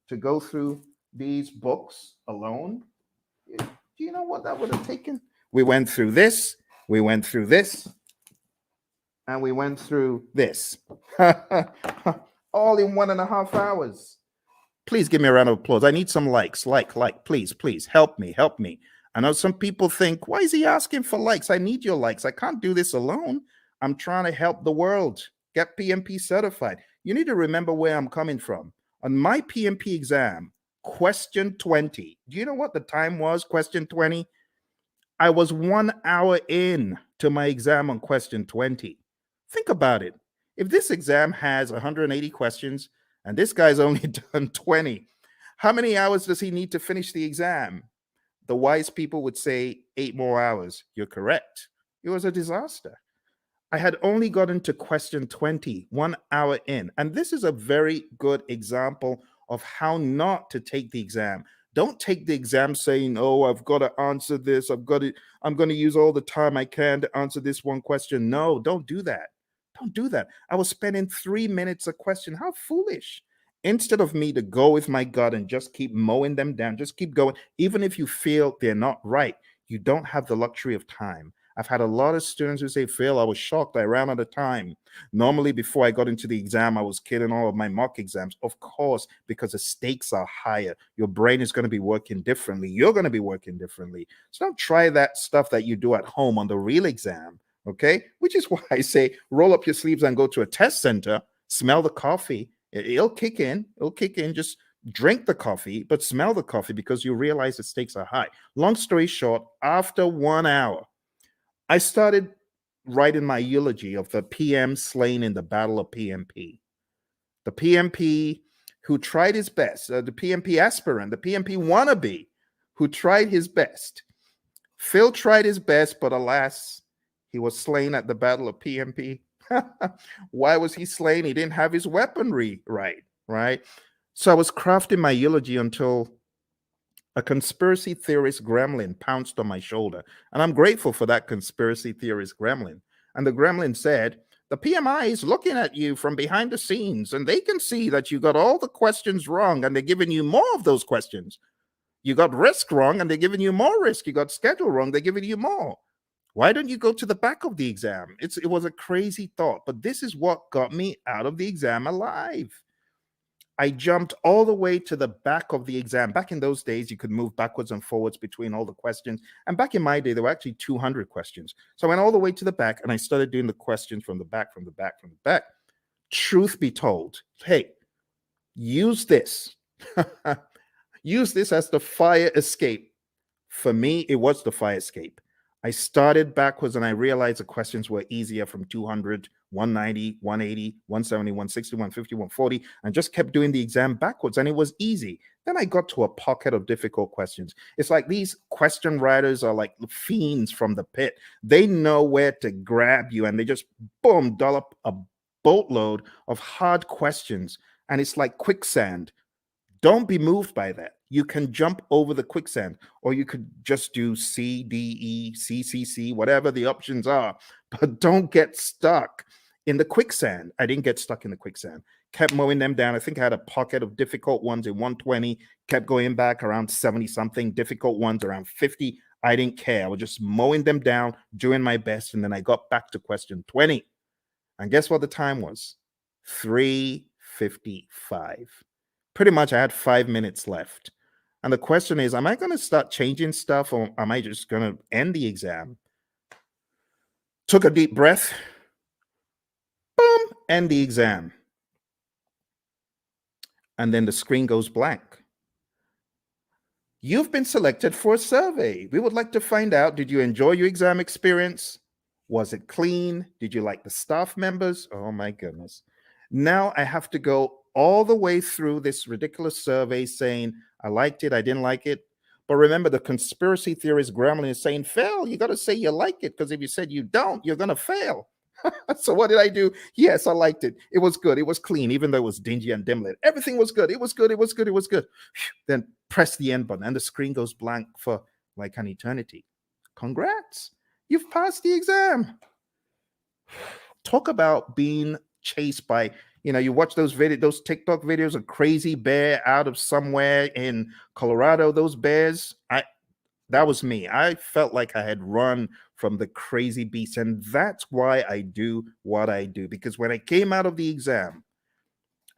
to go through these books alone? Do you know what that would have taken? We went through this, we went through this, and we went through this. All in 1.5 hours. Please give me a round of applause. I need some likes. Like, please, please help me, help me. I know some people think, why is he asking for likes? I need your likes. I can't do this alone. I'm trying to help the world get PMP certified. You need to remember where I'm coming from. On my PMP exam, question 20, do you know what the time was? Question 20? I was 1 hour in to my exam on question 20. Think about it. If this exam has 180 questions and this guy's only done 20, how many hours does he need to finish the exam? The wise people would say 8 more hours. You're correct. It was a disaster. I had only gotten to question 20, 1 hour in. And this is a very good example of how not to take the exam. Don't take the exam saying, oh, I've got to answer this. I'm going to use all the time I can to answer this one question. No, don't do that. Don't do that. I was spending 3 minutes a question. How foolish. Instead of me to go with my gut and just keep mowing them down, just keep going. Even if you feel they're not right, you don't have the luxury of time. I've had a lot of students who say, Phil, I was shocked. I ran out of time. Normally, before I got into the exam, I was killing all of my mock exams. Of course, because the stakes are higher. Your brain is going to be working differently. You're going to be working differently. So don't try that stuff that you do at home on the real exam, okay? Which is why I say roll up your sleeves and go to a test center, smell the coffee. It'll kick in. It'll kick in. Just drink the coffee, but smell the coffee because you realize the stakes are high. Long story short, after 1 hour, I started writing my eulogy of the PM slain in the Battle of PMP. The PMP who tried his best, the PMP aspirant, the PMP wannabe who tried his best. Phil tried his best, but alas, he was slain at the Battle of PMP. Why was he slain? He didn't have his weaponry right? So I was crafting my eulogy until a conspiracy theorist gremlin pounced on my shoulder. And I'm grateful for that conspiracy theorist gremlin. And the gremlin said, the PMI is looking at you from behind the scenes, and they can see that you got all the questions wrong, and they're giving you more of those questions. You got risk wrong, and they're giving you more risk. You got schedule wrong, they're giving you more. Why don't you go to the back of the exam? It was a crazy thought, but this is what got me out of the exam alive. I jumped all the way to the back of the exam. Back in those days, you could move backwards and forwards between all the questions. And back in my day, there were actually 200 questions. So I went all the way to the back and I started doing the questions from the back, from the back, from the back. Truth be told, hey, use this. Use this as the fire escape. For me, it was the fire escape. I started backwards and I realized the questions were easier from 200, 190, 180, 170, 160, 150, 140, and just kept doing the exam backwards. And it was easy. Then I got to a pocket of difficult questions. It's like these question writers are like fiends from the pit. They know where to grab you and they just, boom, dollop a boatload of hard questions. And it's like quicksand. Don't be moved by that. You can jump over the quicksand, or you could just do C, D, E, C, C, C, whatever the options are, but don't get stuck in the quicksand. I didn't get stuck in the quicksand. Kept mowing them down. I think I had a pocket of difficult ones in 120, kept going back around 70 something, difficult ones around 50. I didn't care. I was just mowing them down, doing my best. And then I got back to question 20. And guess what the time was? 3:55. Pretty much I had 5 minutes left. And the question is, am I going to start changing stuff or am I just going to end the exam? Took a deep breath. Boom, end the exam. And then the screen goes blank. You've been selected for a survey. We would like to find out, did you enjoy your exam experience? Was it clean? Did you like the staff members? Oh my goodness. Now I have to go all the way through this ridiculous survey saying, I liked it, I didn't like it. But remember, the conspiracy theorist gremlin is saying, fail, you got to say you like it, because if you said you don't, you're going to fail. So what did I do? Yes, I liked it. It was good. It was clean, even though it was dingy and dim lit. Everything was good. It was good. It was good. It was good. Then press the end button and the screen goes blank for like an eternity. Congrats. You've passed the exam. Talk about being chased by, you watch those TikTok videos of crazy bear out of somewhere in Colorado, those bears. That was me. I felt like I had run from the crazy beast. And that's why I do what I do. Because when I came out of the exam,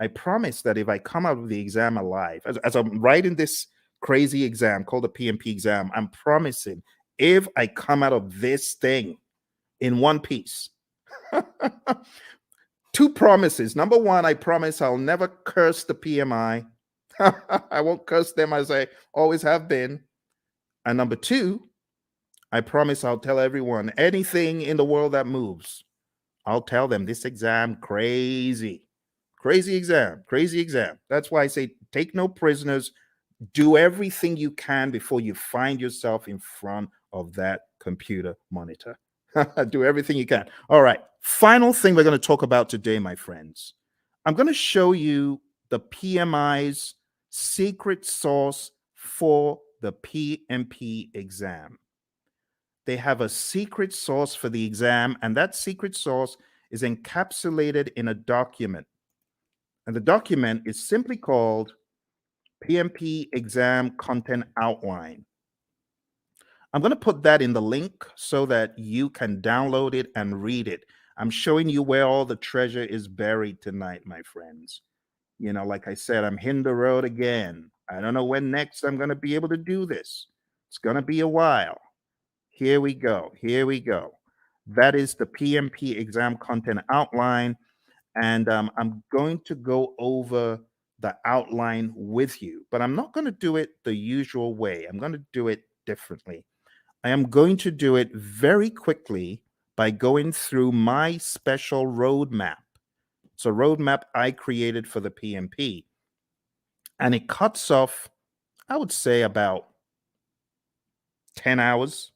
I promise that if I come out of the exam alive, as I'm writing this crazy exam called the PMP exam, I'm promising if I come out of this thing in one piece, two promises. Number one, I promise I'll never curse the PMI. I won't curse them as I always have been. And number two, I promise I'll tell everyone anything in the world that moves. I'll tell them this exam crazy. Crazy exam, crazy exam. That's why I say take no prisoners. Do everything you can before you find yourself in front of that computer monitor. Do everything you can. All right. Final thing we're going to talk about today, my friends. I'm going to show you the PMI's secret sauce for the PMP exam. They have a secret sauce for the exam, and that secret sauce is encapsulated in a document. And the document is simply called PMP Exam Content Outline. I'm going to put that in the link so that you can download it and read it. I'm showing you where all the treasure is buried tonight, my friends. You know, like I said, I'm hitting the road again. I don't know when next I'm going to be able to do this. It's going to be a while. Here we go. Here we go. That is the PMP exam content outline. And I'm going to go over the outline with you, but I'm not going to do it the usual way. I'm going to do it differently. I am going to do it very quickly by going through my special roadmap. It's a roadmap I created for the PMP. And it cuts off, I would say, about 10 hours.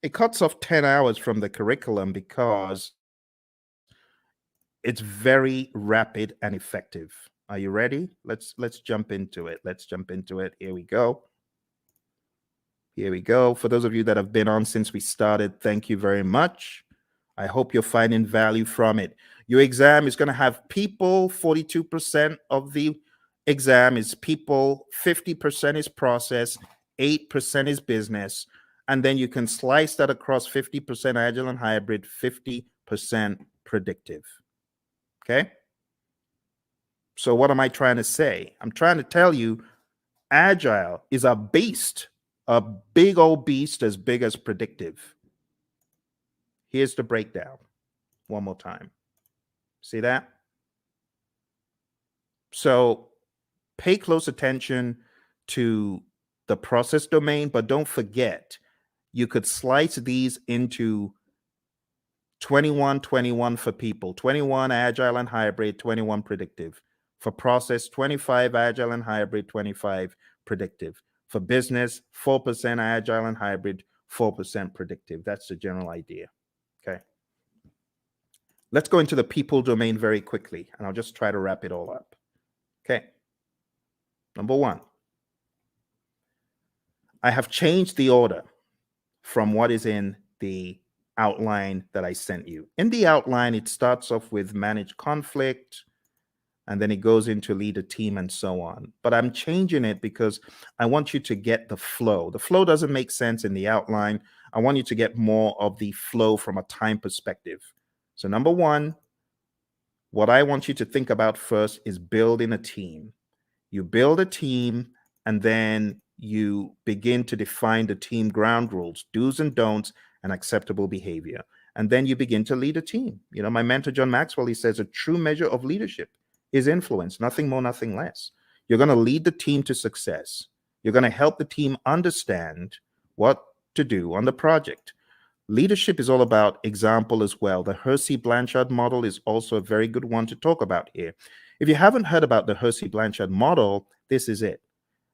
It cuts off 10 hours from the curriculum because it's very rapid and effective. Are you ready? Let's jump into it. Let's jump into it. Here we go. Here we go. For those of you that have been on since we started, thank you very much. I hope you're finding value from it. Your exam is going to have people. 42% of the exam is people, 50% is process, 8% is business. And then you can slice that across 50% agile and hybrid, 50% predictive. Okay? So what am I trying to say? I'm trying to tell you agile is a beast, a big old beast as big as predictive. Here's the breakdown one more time. See that? So pay close attention to the process domain, but don't forget, you could slice these into 21, 21 for people, 21 agile and hybrid, 21 predictive. For process, 25 agile and hybrid, 25 predictive. For business, 4% agile and hybrid, 4% predictive. That's the general idea. Okay. Let's go into the people domain very quickly, and I'll just try to wrap it all up. Okay. Number one, I have changed the order from what is in the outline that I sent you. In the outline, it starts off with manage conflict, and then it goes into lead a team and so on. But I'm changing it because I want you to get the flow. The flow doesn't make sense in the outline. I want you to get more of the flow from a time perspective. So number one, what I want you to think about first is building a team. You build a team, and then you begin to define the team ground rules, do's and don'ts, and acceptable behavior. And then you begin to lead a team. You know, my mentor, John Maxwell, he says a true measure of leadership is influence, nothing more, nothing less. You're going to lead the team to success. You're going to help the team understand what to do on the project. Leadership is all about example as well. The Hersey-Blanchard model is also a very good one to talk about here. If you haven't heard about the Hersey-Blanchard model, this is it.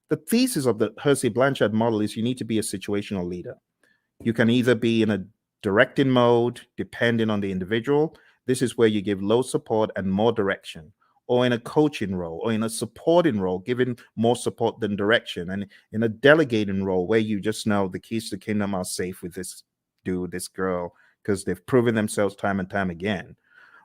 The thesis of the Hersey-Blanchard model is you need to be a situational leader. You can either be in a directing mode, depending on the individual. This is where you give low support and more direction, or in a coaching role, or in a supporting role, giving more support than direction, and in a delegating role where you just know the keys to the kingdom are safe with this dude, this girl, because they've proven themselves time and time again.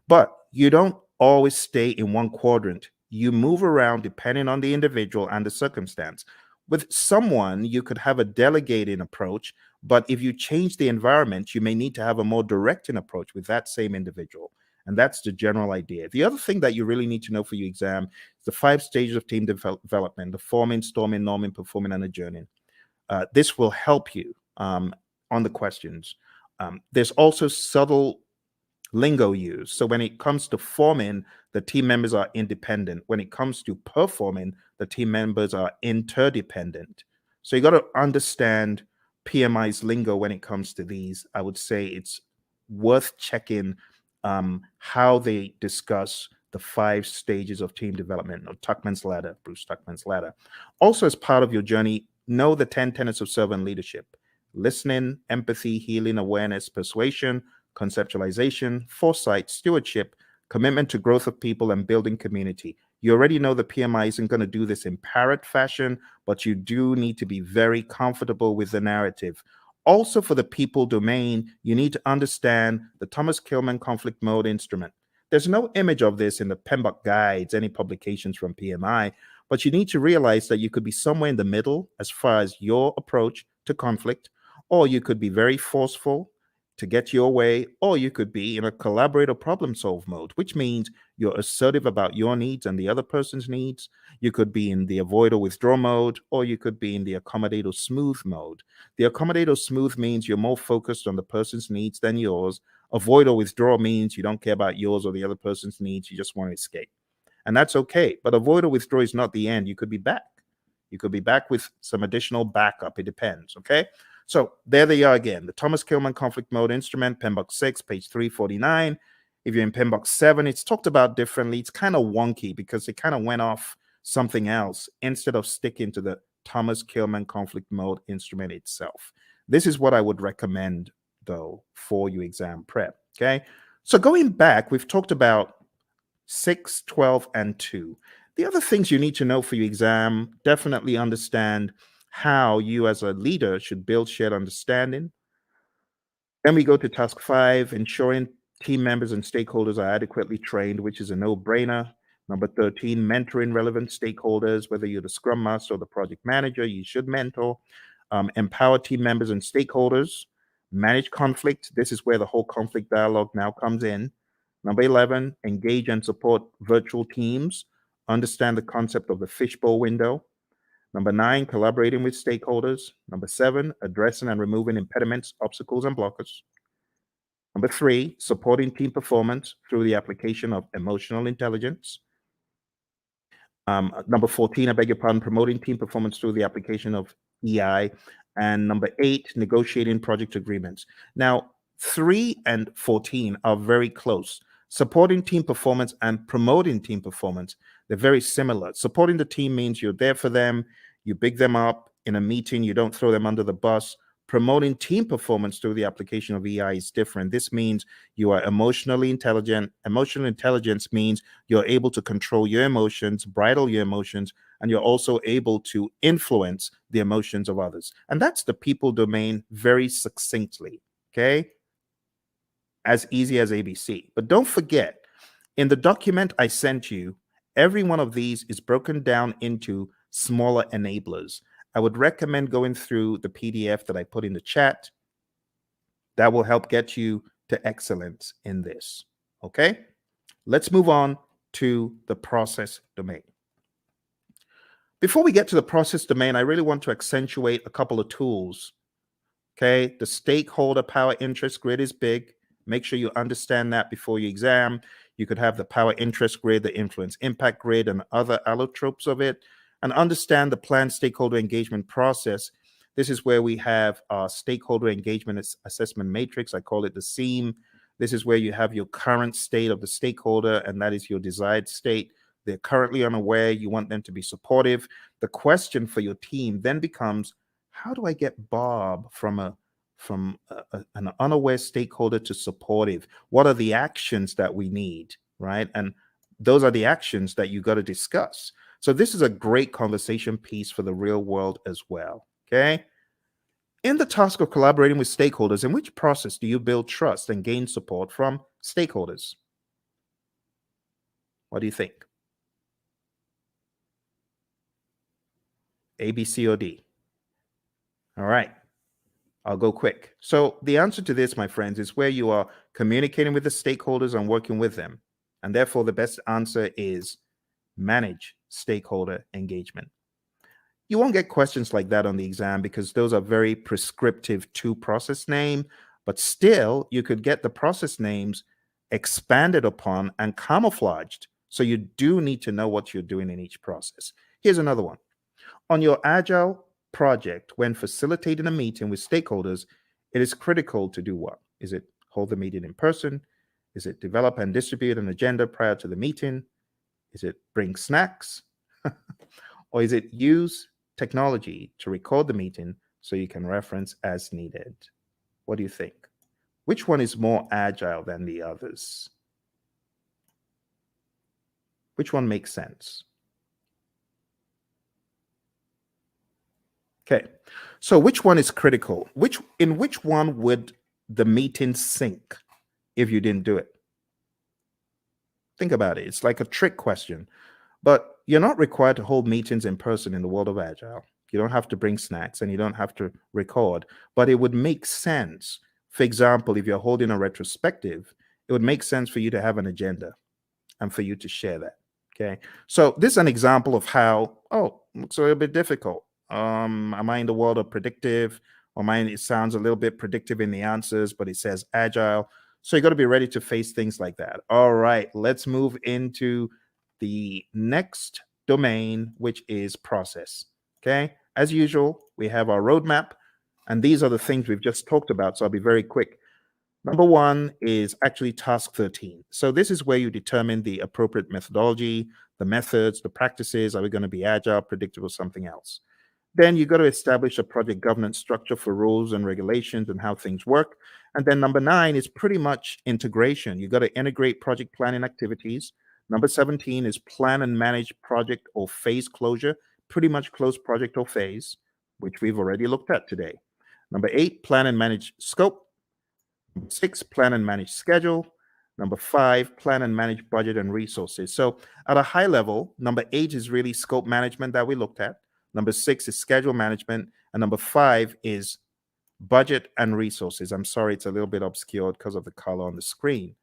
But you don't always stay in one quadrant. You move around depending on the individual and the circumstance. With someone, you could have a delegating approach, but if you change the environment, you may need to have a more directing approach with that same individual. And that's the general idea. The other thing that you really need to know for your exam is the 5 stages of team development: the forming, storming, norming, performing, and adjourning. This will help you on the questions. There's also subtle lingo used. So when it comes to forming, the team members are independent. When it comes to performing, the team members are interdependent. So you got to understand PMI's lingo when it comes to these. I would say it's worth checking how they discuss the 5 stages of team development, or Tuckman's ladder, Bruce Tuckman's ladder. Also, as part of your journey, know the 10 tenets of servant leadership: listening, empathy, healing, awareness, persuasion, conceptualization, foresight, stewardship, commitment to growth of people, and building community. You already know the PMI isn't going to do this in parrot fashion, but you do need to be very comfortable with the narrative. Also, for the people domain, you need to understand the Thomas Kilmann conflict mode instrument. There's no image of this in the PMBOK guides, any publications from PMI, but you need to realize that you could be somewhere in the middle as far as your approach to conflict, or you could be very forceful to get your way, or you could be in a collaborate or problem solve mode, which means you're assertive about your needs and the other person's needs. You could be in the avoid or withdraw mode, or you could be in the accommodate or smooth mode. The accommodate or smooth means you're more focused on the person's needs than yours. Avoid or withdraw means you don't care about yours or the other person's needs. You just want to escape. And that's okay. But avoid or withdraw is not the end. You could be back. You could be back with some additional backup. It depends. Okay. So there they are again. The Thomas Kilmann conflict mode instrument, PMBOK 6, page 349. If you're in PMBOK 7, it's talked about differently. It's kind of wonky because it kind of went off something else instead of sticking to the Thomas Kilmann conflict mode instrument itself. This is what I would recommend, though, for your exam prep. Okay. So going back, we've talked about 6, 12, and 2. The other things you need to know for your exam: definitely understand how you as a leader should build shared understanding. Then we go to task 5, ensuring team members and stakeholders are adequately trained, which is a no-brainer. Number 13, mentoring relevant stakeholders. Whether you're the scrum master or the project manager, you should mentor. Empower team members and stakeholders. Manage conflict. This is where the whole conflict dialogue now comes in. Number 11, engage and support virtual teams. Understand the concept of the fishbowl window. Number 9, collaborating with stakeholders. Number 7, addressing and removing impediments, obstacles, and blockers. Number 3, supporting team performance through the application of emotional intelligence. Number 14, I beg your pardon, promoting team performance through the application of EI. And number 8, negotiating project agreements. Now, 3 and 14 are very close. Supporting team performance and promoting team performance, they're very similar. Supporting the team means you're there for them, you big them up in a meeting, you don't throw them under the bus. Promoting team performance through the application of EI is different. This means you are emotionally intelligent. Emotional intelligence means you're able to control your emotions, bridle your emotions, and you're also able to influence the emotions of others. And that's the people domain very succinctly, okay? As easy as ABC. But don't forget, in the document I sent you, every one of these is broken down into smaller enablers. I would recommend going through the PDF that I put in the chat. That will help get you to excellence in this. Okay? Let's move on to the process domain. Before we get to the process domain, I really want to accentuate a couple of tools. Okay? The stakeholder power interest grid is big. Make sure you understand that before your exam. You could have the power interest grid, the influence impact grid, and other allotropes of it. And understand the planned stakeholder engagement process. This is where we have our stakeholder engagement assessment matrix. I call it the SEAM. This is where you have your current state of the stakeholder, and that is your desired state. They're currently unaware. You want them to be supportive. The question for your team then becomes, how do I get Bob from an unaware stakeholder to supportive? What are the actions that we need, right? And those are the actions that you got to discuss. So this is a great conversation piece for the real world as well, okay? In the task of collaborating with stakeholders, in which process do you build trust and gain support from stakeholders? What do you think? A, B, C, or D? All right. I'll go quick. So the answer to this, my friends, is where you are communicating with the stakeholders and working with them. And therefore, the best answer is manage stakeholder engagement. You won't get questions like that on the exam because those are very prescriptive to process name, but still you could get the process names expanded upon and camouflaged. So you do need to know what you're doing in each process. Here's another one. On your agile project, when facilitating a meeting with stakeholders, it is critical to do what? Is it hold the meeting in person? Is it develop and distribute an agenda prior to the meeting? Is it bring snacks? Or is it use technology to record the meeting so you can reference as needed? What do you think? Which one is more agile than the others? Which one makes sense? Okay, so which one is critical? In which one would the meeting sink if you didn't do it? Think about it. It's like a trick question. But you're not required to hold meetings in person in the world of Agile. You don't have to bring snacks and you don't have to record, but it would make sense. For example, if you're holding a retrospective, it would make sense for you to have an agenda and for you to share that. Okay. So this is an example of how, oh, looks a little bit difficult. Am I in the world of predictive? Or mine, it sounds a little bit predictive in the answers, but it says agile. So you got to be ready to face things like that. All right, let's move into the next domain, which is process. Okay. As usual, we have our roadmap, and these are the things we've just talked about. So I'll be very quick. Number one is actually task 13. So this is where you determine the appropriate methodology, the methods, the practices. Are we going to be agile, predictive, or something else? Then you got to establish a project governance structure for rules and regulations and how things work. And then number 9 is pretty much integration. You got to integrate project planning activities. Number 17 is plan and manage project or phase closure, pretty much close project or phase, which we've already looked at today. Number 8, plan and manage scope. Number 6, plan and manage schedule. Number 5, plan and manage budget and resources. So at a high level, number 8 is really scope management that we looked at. Number 6 is schedule management. And number 5 is budget and resources. I'm sorry, it's a little bit obscured because of the color on the screen.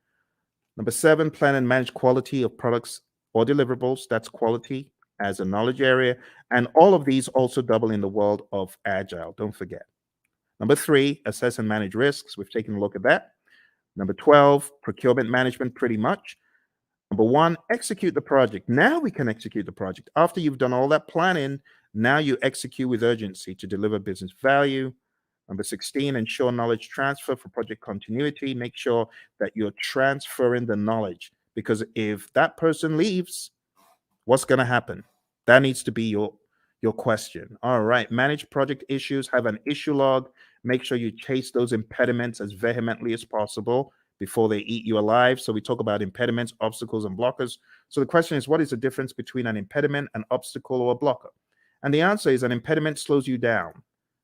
Number 7, plan and manage quality of products or deliverables. That's quality as a knowledge area. And all of these also double in the world of agile. Don't forget. Number 3, assess and manage risks. We've taken a look at that. Number 12, procurement management, pretty much. Number 1, execute the project. Now we can execute the project. After you've done all that planning, now you execute with urgency to deliver business value. Number 16, ensure knowledge transfer for project continuity. Make sure that you're transferring the knowledge, because if that person leaves, what's going to happen? That needs to be your question. All right, manage project issues, have an issue log. Make sure you chase those impediments as vehemently as possible before they eat you alive. So we talk about impediments, obstacles, and blockers. So the question is, what is the difference between an impediment, an obstacle, or a blocker? And the answer is an impediment slows you down.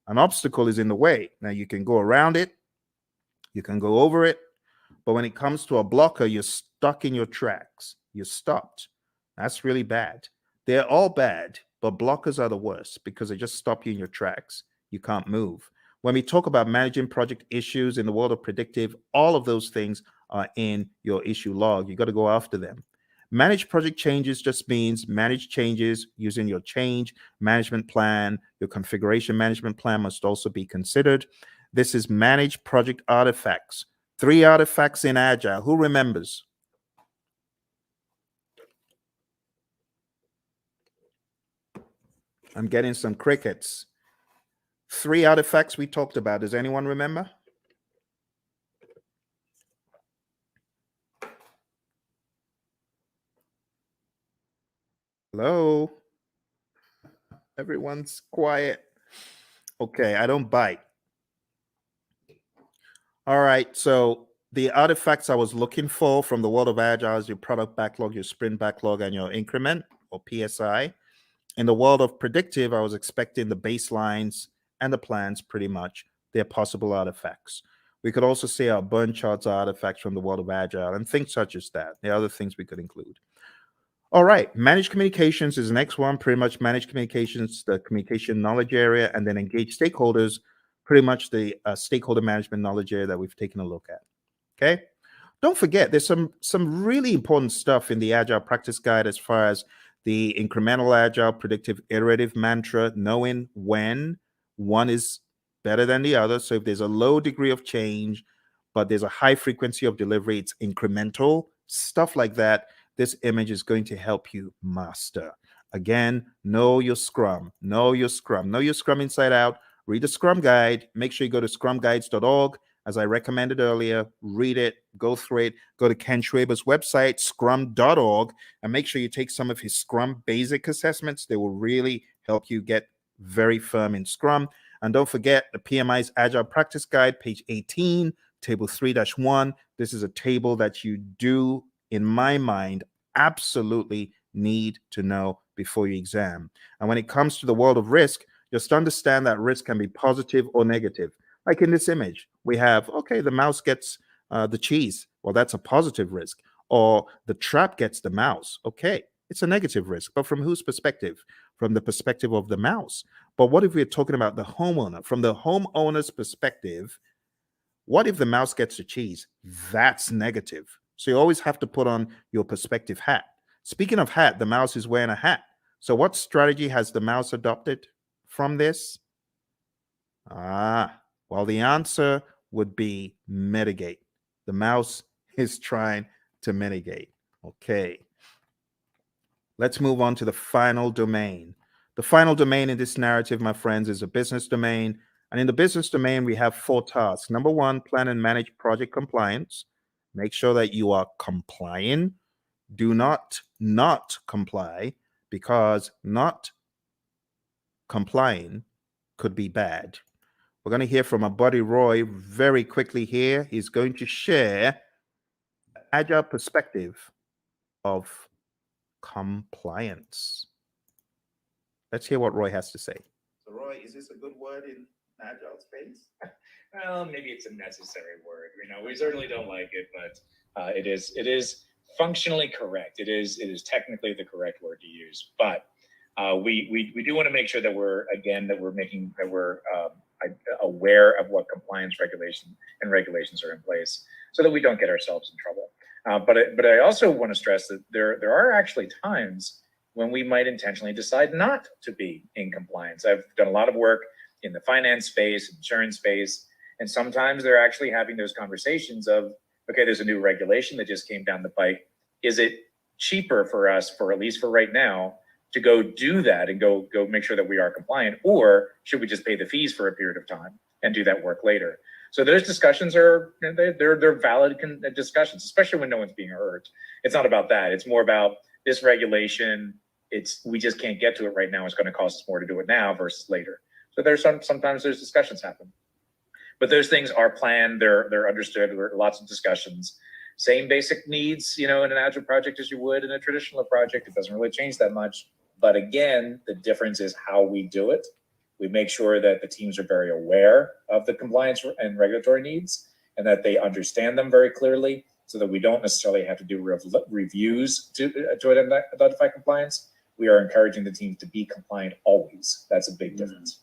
An obstacle is in the way. Now you can go around it, you can go over it, but when it comes to a blocker, you're stuck in your tracks. You're stopped. That's really bad. They're all bad, but blockers are the worst because they just stop you in your tracks. You can't move. When we talk about managing project issues in the world of predictive, all of those things are in your issue log. You got to go after them. Manage project changes just means manage changes using your change management plan. Your configuration management plan must also be considered. This is manage project artifacts. 3 artifacts in Agile. Who remembers? I'm getting some crickets. 3 artifacts we talked about. Does anyone remember? Hello? Everyone's quiet. Okay, I don't bite. All right, so the artifacts I was looking for from the world of Agile is your product backlog, your sprint backlog, and your increment or PSI. In the world of predictive, I was expecting the baselines and the plans pretty much. They're possible artifacts. We could also say our burn charts are artifacts from the world of Agile and things such as that. There are other things we could include. All right, managed communications is the next one. Pretty much managed communications, the communication knowledge area, and then engage stakeholders pretty much the stakeholder management knowledge area that we've taken a look at. Okay. Don't forget, there's some really important stuff in the Agile Practice Guide as far as the incremental agile predictive iterative mantra, knowing when one is better than the other. So if there's a low degree of change, but there's a high frequency of delivery, it's incremental, stuff like that. This image is going to help you master. Again, know your Scrum, know your Scrum, know your Scrum inside out. Read the Scrum Guide. Make sure you go to scrumguides.org. As I recommended earlier, read it, go through it, go to Ken Schwaber's website, scrum.org, and make sure you take some of his Scrum basic assessments. They will really help you get very firm in Scrum. And don't forget the PMI's Agile Practice Guide, page 18, table 3-1. This is a table that you do, in my mind, absolutely need to know before your exam. And when it comes to the world of risk, just understand that risk can be positive or negative. Like in this image, we have, okay, the mouse gets the cheese. Well, that's a positive risk. Or the trap gets the mouse. Okay, it's a negative risk. But from whose perspective? From the perspective of the mouse. But what if we're talking about the homeowner? From the homeowner's perspective, what if the mouse gets the cheese? That's negative. So you always have to put on your perspective hat. Speaking of hat, the mouse is wearing a hat. So what strategy has the mouse adopted from this? Well, the answer would be mitigate. The mouse is trying to mitigate. Okay. Let's move on to the final domain. The final domain in this narrative, my friends, is a business domain. And in the business domain, we have 4 tasks. Number 1, plan and manage project compliance. Make sure that you are complying. Do not comply, because not complying could be bad. We're going to hear from our buddy Roy very quickly here. He's going to share an agile perspective of compliance. Let's hear what Roy has to say. So Roy, is this a good word in agile space? Well, maybe it's a necessary word. We certainly don't like it, but it is functionally correct. It is technically the correct word to use. But we do want to make sure that we're aware of what compliance regulations are in place, so that we don't get ourselves in trouble. But I also want to stress that there are actually times when we might intentionally decide not to be in compliance. I've done a lot of work in the finance space, insurance space, and sometimes they're actually having those conversations of, okay, there's a new regulation that just came down the pike. Is it cheaper for us, for at least for right now, to go do that and go make sure that we are compliant, or should we just pay the fees for a period of time and do that work later? So those discussions they're valid discussions, especially when no one's being hurt. It's not about that. It's more about this regulation. We just can't get to it right now. It's going to cost us more to do it now versus later. So there's sometimes those discussions happen, but those things are planned. They're understood. There are lots of discussions. Same basic needs, in an agile project as you would in a traditional project. It doesn't really change that much. But again, the difference is how we do it. We make sure that the teams are very aware of the compliance and regulatory needs, and that they understand them very clearly, so that we don't necessarily have to do reviews to identify compliance. We are encouraging the teams to be compliant always. That's a big difference.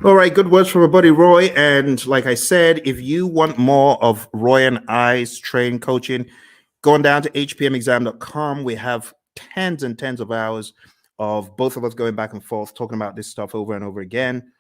All right, good words from our buddy Roy. And like I said, if you want more of Roy and I's training coaching, going down to hpmexam.com, we have tens and tens of hours of both of us going back and forth talking about this stuff over and over again.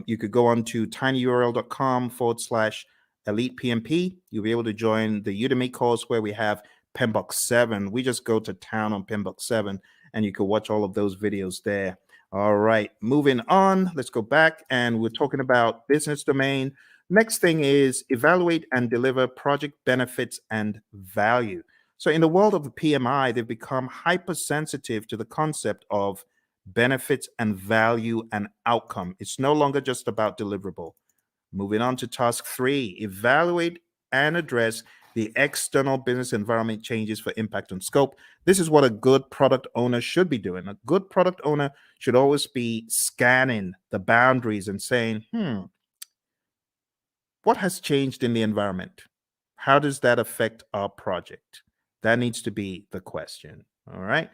You could go on to tinyurl.com/elite PMP. You'll be able to join the Udemy course where we have PMBOK 7. We just go to town on PMBOK 7, and you can watch all of those videos there. All right, moving on. Let's go back, and we're talking about business domain. Next thing is evaluate and deliver project benefits and value. So in the world of the PMI, they've become hypersensitive to the concept of benefits and value and outcome. It's no longer just about deliverable. Moving on to task 3, evaluate and address the external business environment changes for impact on scope. This is what a good product owner should be doing. A good product owner should always be scanning the boundaries and saying, what has changed in the environment? How does that affect our project? That needs to be the question. All right.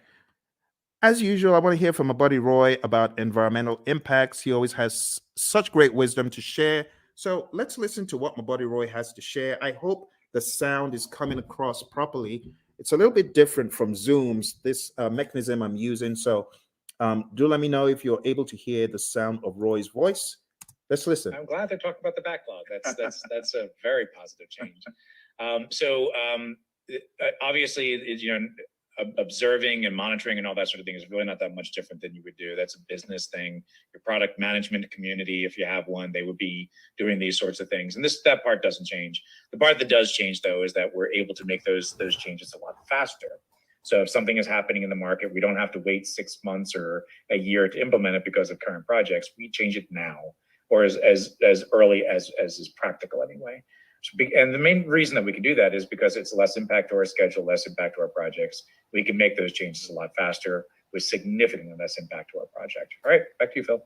as usual, I want to hear from my buddy Roy about environmental impacts. He always has such great wisdom to share. So let's listen to what my buddy Roy has to share. I hope the sound is coming across properly. It's a little bit different from Zoom's, this mechanism I'm using. So do let me know if you're able to hear the sound of Roy's voice. Let's listen. I'm glad to talk about the backlog. That's a very positive change. So obviously, observing and monitoring and all that sort of thing is really not that much different than you would do. That's a business thing. Your product management community, if you have one, they would be doing these sorts of things. And that part doesn't change. The part that does change, though, is that we're able to make those changes a lot faster. So if something is happening in the market, we don't have to wait 6 months or a year to implement it because of current projects. We change it now, or as early as is practical anyway. And the main reason that we can do that is because it's less impact to our schedule, less impact to our projects. We can make those changes a lot faster with significantly less impact to our project. All right, back to you, Phil.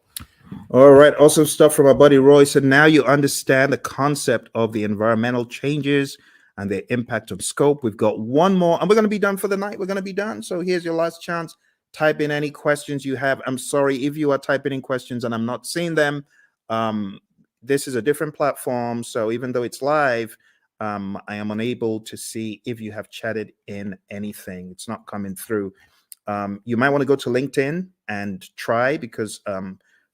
All right, awesome stuff from our buddy Roy. So now you understand the concept of the environmental changes and their impact on scope. We've got one more, and we're going to be done for the night. We're going to be done. So here's your last chance. Type in any questions you have. I'm sorry if you are typing in questions and I'm not seeing them. This is a different platform, so even though it's live, I am unable to see if you have chatted in anything. It's not coming through. You might want to go to LinkedIn and try, because a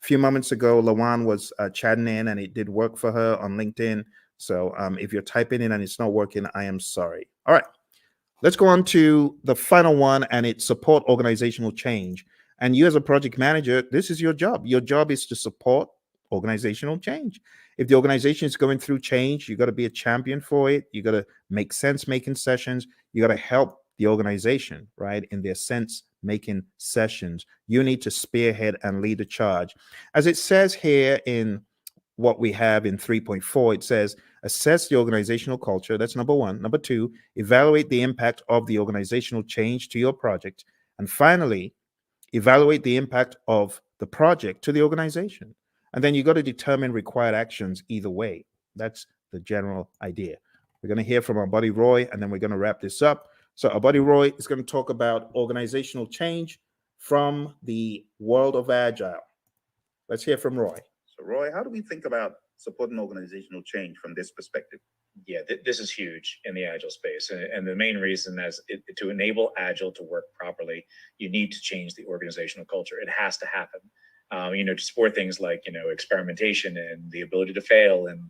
few moments ago, Lawan was chatting in and it did work for her on LinkedIn. So if you're typing in and it's not working, I am sorry. All right, let's go on to the final one, and it's support organizational change. And you as a project manager, this is your job. Your job is to support organizational change. If the organization is going through change, you got to be a champion for it. You got to make sense making sessions. You got to help the organization, right, in their sense making sessions. You need to spearhead and lead the charge. As it says here in what we have in 3.4, it says assess the organizational culture. That's number one. Number two, evaluate the impact of the organizational change to your project. And finally, evaluate the impact of the project to the organization. And then you got to determine required actions either way. That's the general idea. We're going to hear from our buddy Roy, and then we're going to wrap this up. So our buddy Roy is going to talk about organizational change from the world of Agile. Let's hear from Roy. So Roy, how do we think about supporting organizational change from this perspective? Yeah, this is huge in the Agile space. And the main reason is to enable Agile to work properly, you need to change the organizational culture. It has to happen. To support things like, experimentation and the ability to fail and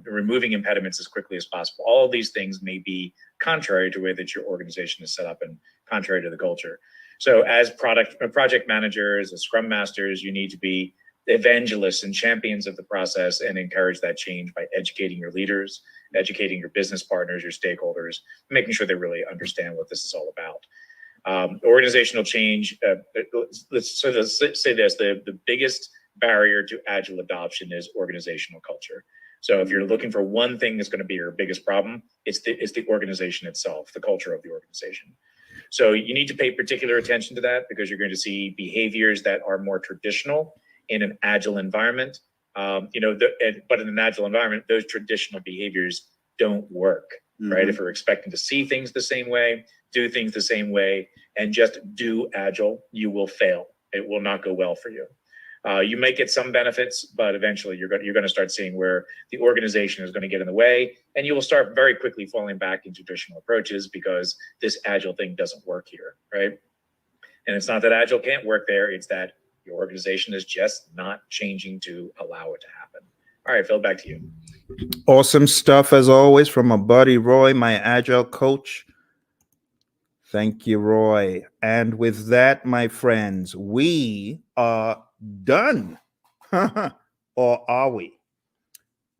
removing impediments as quickly as possible. All of these things may be contrary to the way that your organization is set up and contrary to the culture. So as project managers, as scrum masters, you need to be evangelists and champions of the process and encourage that change by educating your leaders, educating your business partners, your stakeholders, making sure they really understand what this is all about. Organizational change, let's say this, the biggest barrier to Agile adoption is organizational culture. So if you're looking for one thing that's going to be your biggest problem, it's the organization itself, the culture of the organization. So you need to pay particular attention to that, because you're going to see behaviors that are more traditional in an Agile environment. But in an Agile environment, those traditional behaviors don't work, right? If we're expecting to see things the same way, do things the same way, and just do Agile, you will fail. It will not go well for you. You may get some benefits, but eventually you're going to start seeing where the organization is going to get in the way, and you will start very quickly falling back into traditional approaches because this Agile thing doesn't work here, right? And it's not that Agile can't work there, it's that your organization is just not changing to allow it to happen. All right, Phil, back to you. Awesome stuff as always from my buddy Roy, my Agile coach. Thank you, Roy. And with that, my friends, we are done. Or are we?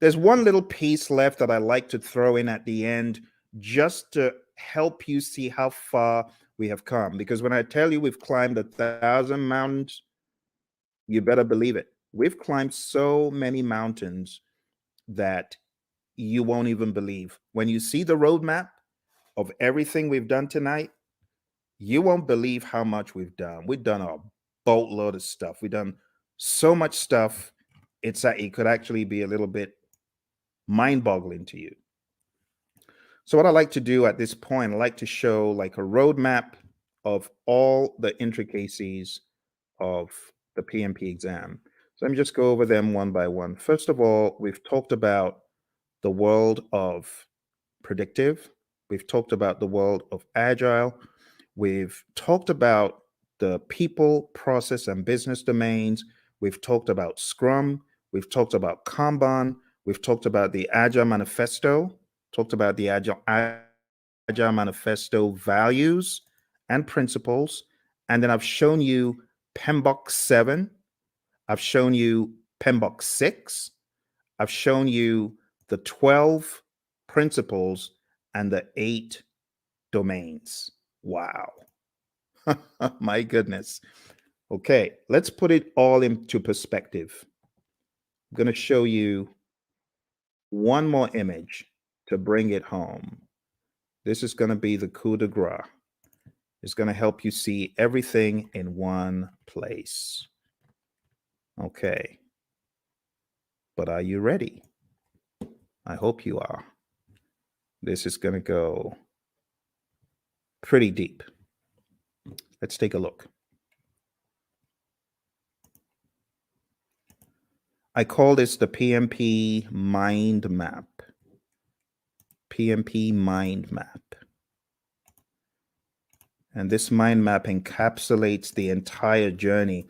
There's one little piece left that I like to throw in at the end, just to help you see how far we have come. Because when I tell you we've climbed 1,000 mountains, you better believe it. We've climbed so many mountains that you won't even believe. When you see the roadmap of everything we've done tonight, you won't believe how much we've done. We've done a boatload of stuff. We've done so much stuff. It could actually be a little bit mind-boggling to you. So what I like to do at this point, I like to show like a roadmap of all the intricacies of the PMP exam. So let me just go over them one by one. First of all, we've talked about the world of predictive. We've talked about the world of agile. We've talked about the people, process, and business domains. We've talked about Scrum. We've talked about Kanban. We've talked about the Agile Manifesto, talked about the Agile Manifesto values and principles. And then I've shown you PMBOK 7. I've shown you PMBOK 6. I've shown you the 12 principles and the 8 domains. Wow. My goodness. Okay, let's put it all into perspective. I'm going to show you one more image to bring it home. This is going to be the coup de grace. It's going to help you see everything in one place. Okay. But are you ready? I hope you are. This is going to go pretty deep. Let's take a look. I call this the PMP mind map. PMP mind map. And this mind map encapsulates the entire journey.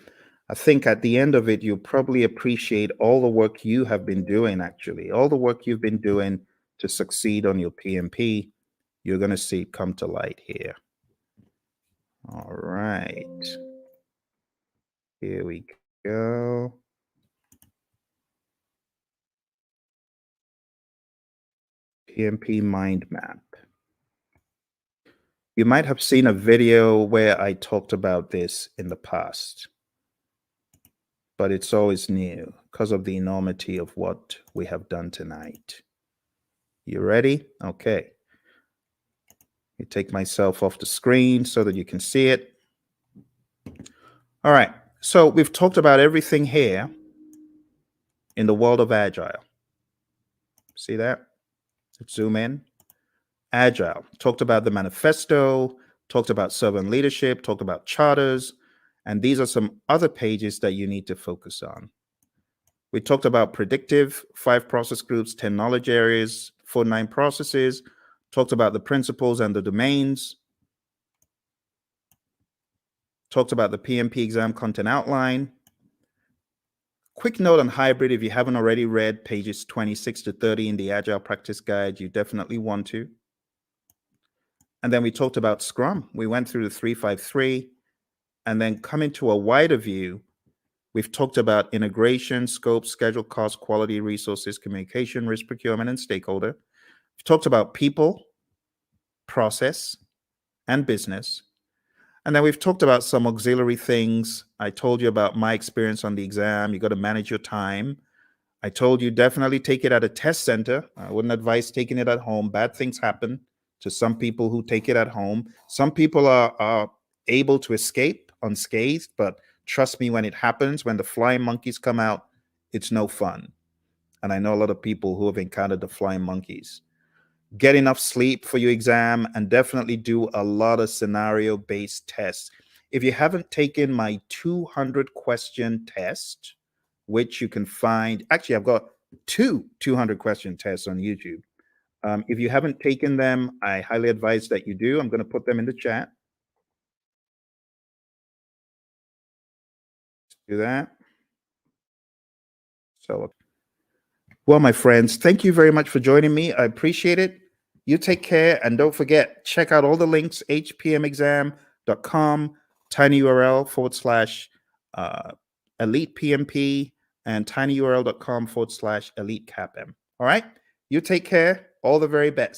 I think at the end of it, you'll probably appreciate all the work you have been doing, actually. All the work you've been doing to succeed on your PMP, you're going to see it come to light here. All right. Here we go. PMP mind map. You might have seen a video where I talked about this in the past, but it's always new because of the enormity of what we have done tonight. You ready? Okay. You take myself off the screen so that you can see it. All right. So we've talked about everything here in the world of Agile. See that? Let's zoom in. Agile. Talked about the manifesto, talked about servant leadership, talked about charters, and these are some other pages that you need to focus on. We talked about predictive, 5 process groups, 10 knowledge areas, 49 processes, talked about the principles and the domains, talked about the PMP exam content outline. Quick note on hybrid, if you haven't already read pages 26 to 30 in the Agile Practice Guide, you definitely want to. And then we talked about Scrum. We went through the 353, and then coming to a wider view, we've talked about integration, scope, schedule, cost, quality, resources, communication, risk, procurement, and stakeholder. We've talked about people, process, and business. And then we've talked about some auxiliary things. I told you about my experience on the exam. You got to manage your time. I told you definitely take it at a test center. I wouldn't advise taking it at home. Bad things happen to some people who take it at home. Some people are able to escape unscathed, but trust me, when it happens, when the flying monkeys come out, it's no fun. And I know a lot of people who have encountered the flying monkeys. Get enough sleep for your exam and definitely do a lot of scenario-based tests. If you haven't taken my 200-question test, which you can find, actually, I've got 2 200-question tests on YouTube. If you haven't taken them, I highly advise that you do. I'm going to put them in the chat. Do that. So, well, my friends, thank you very much for joining me. I appreciate it. You take care, and don't forget, check out all the links, hpmexam.com, tinyurl/elite PMP, and tinyurl.com/elite CAPM. All right? You take care. All the very best.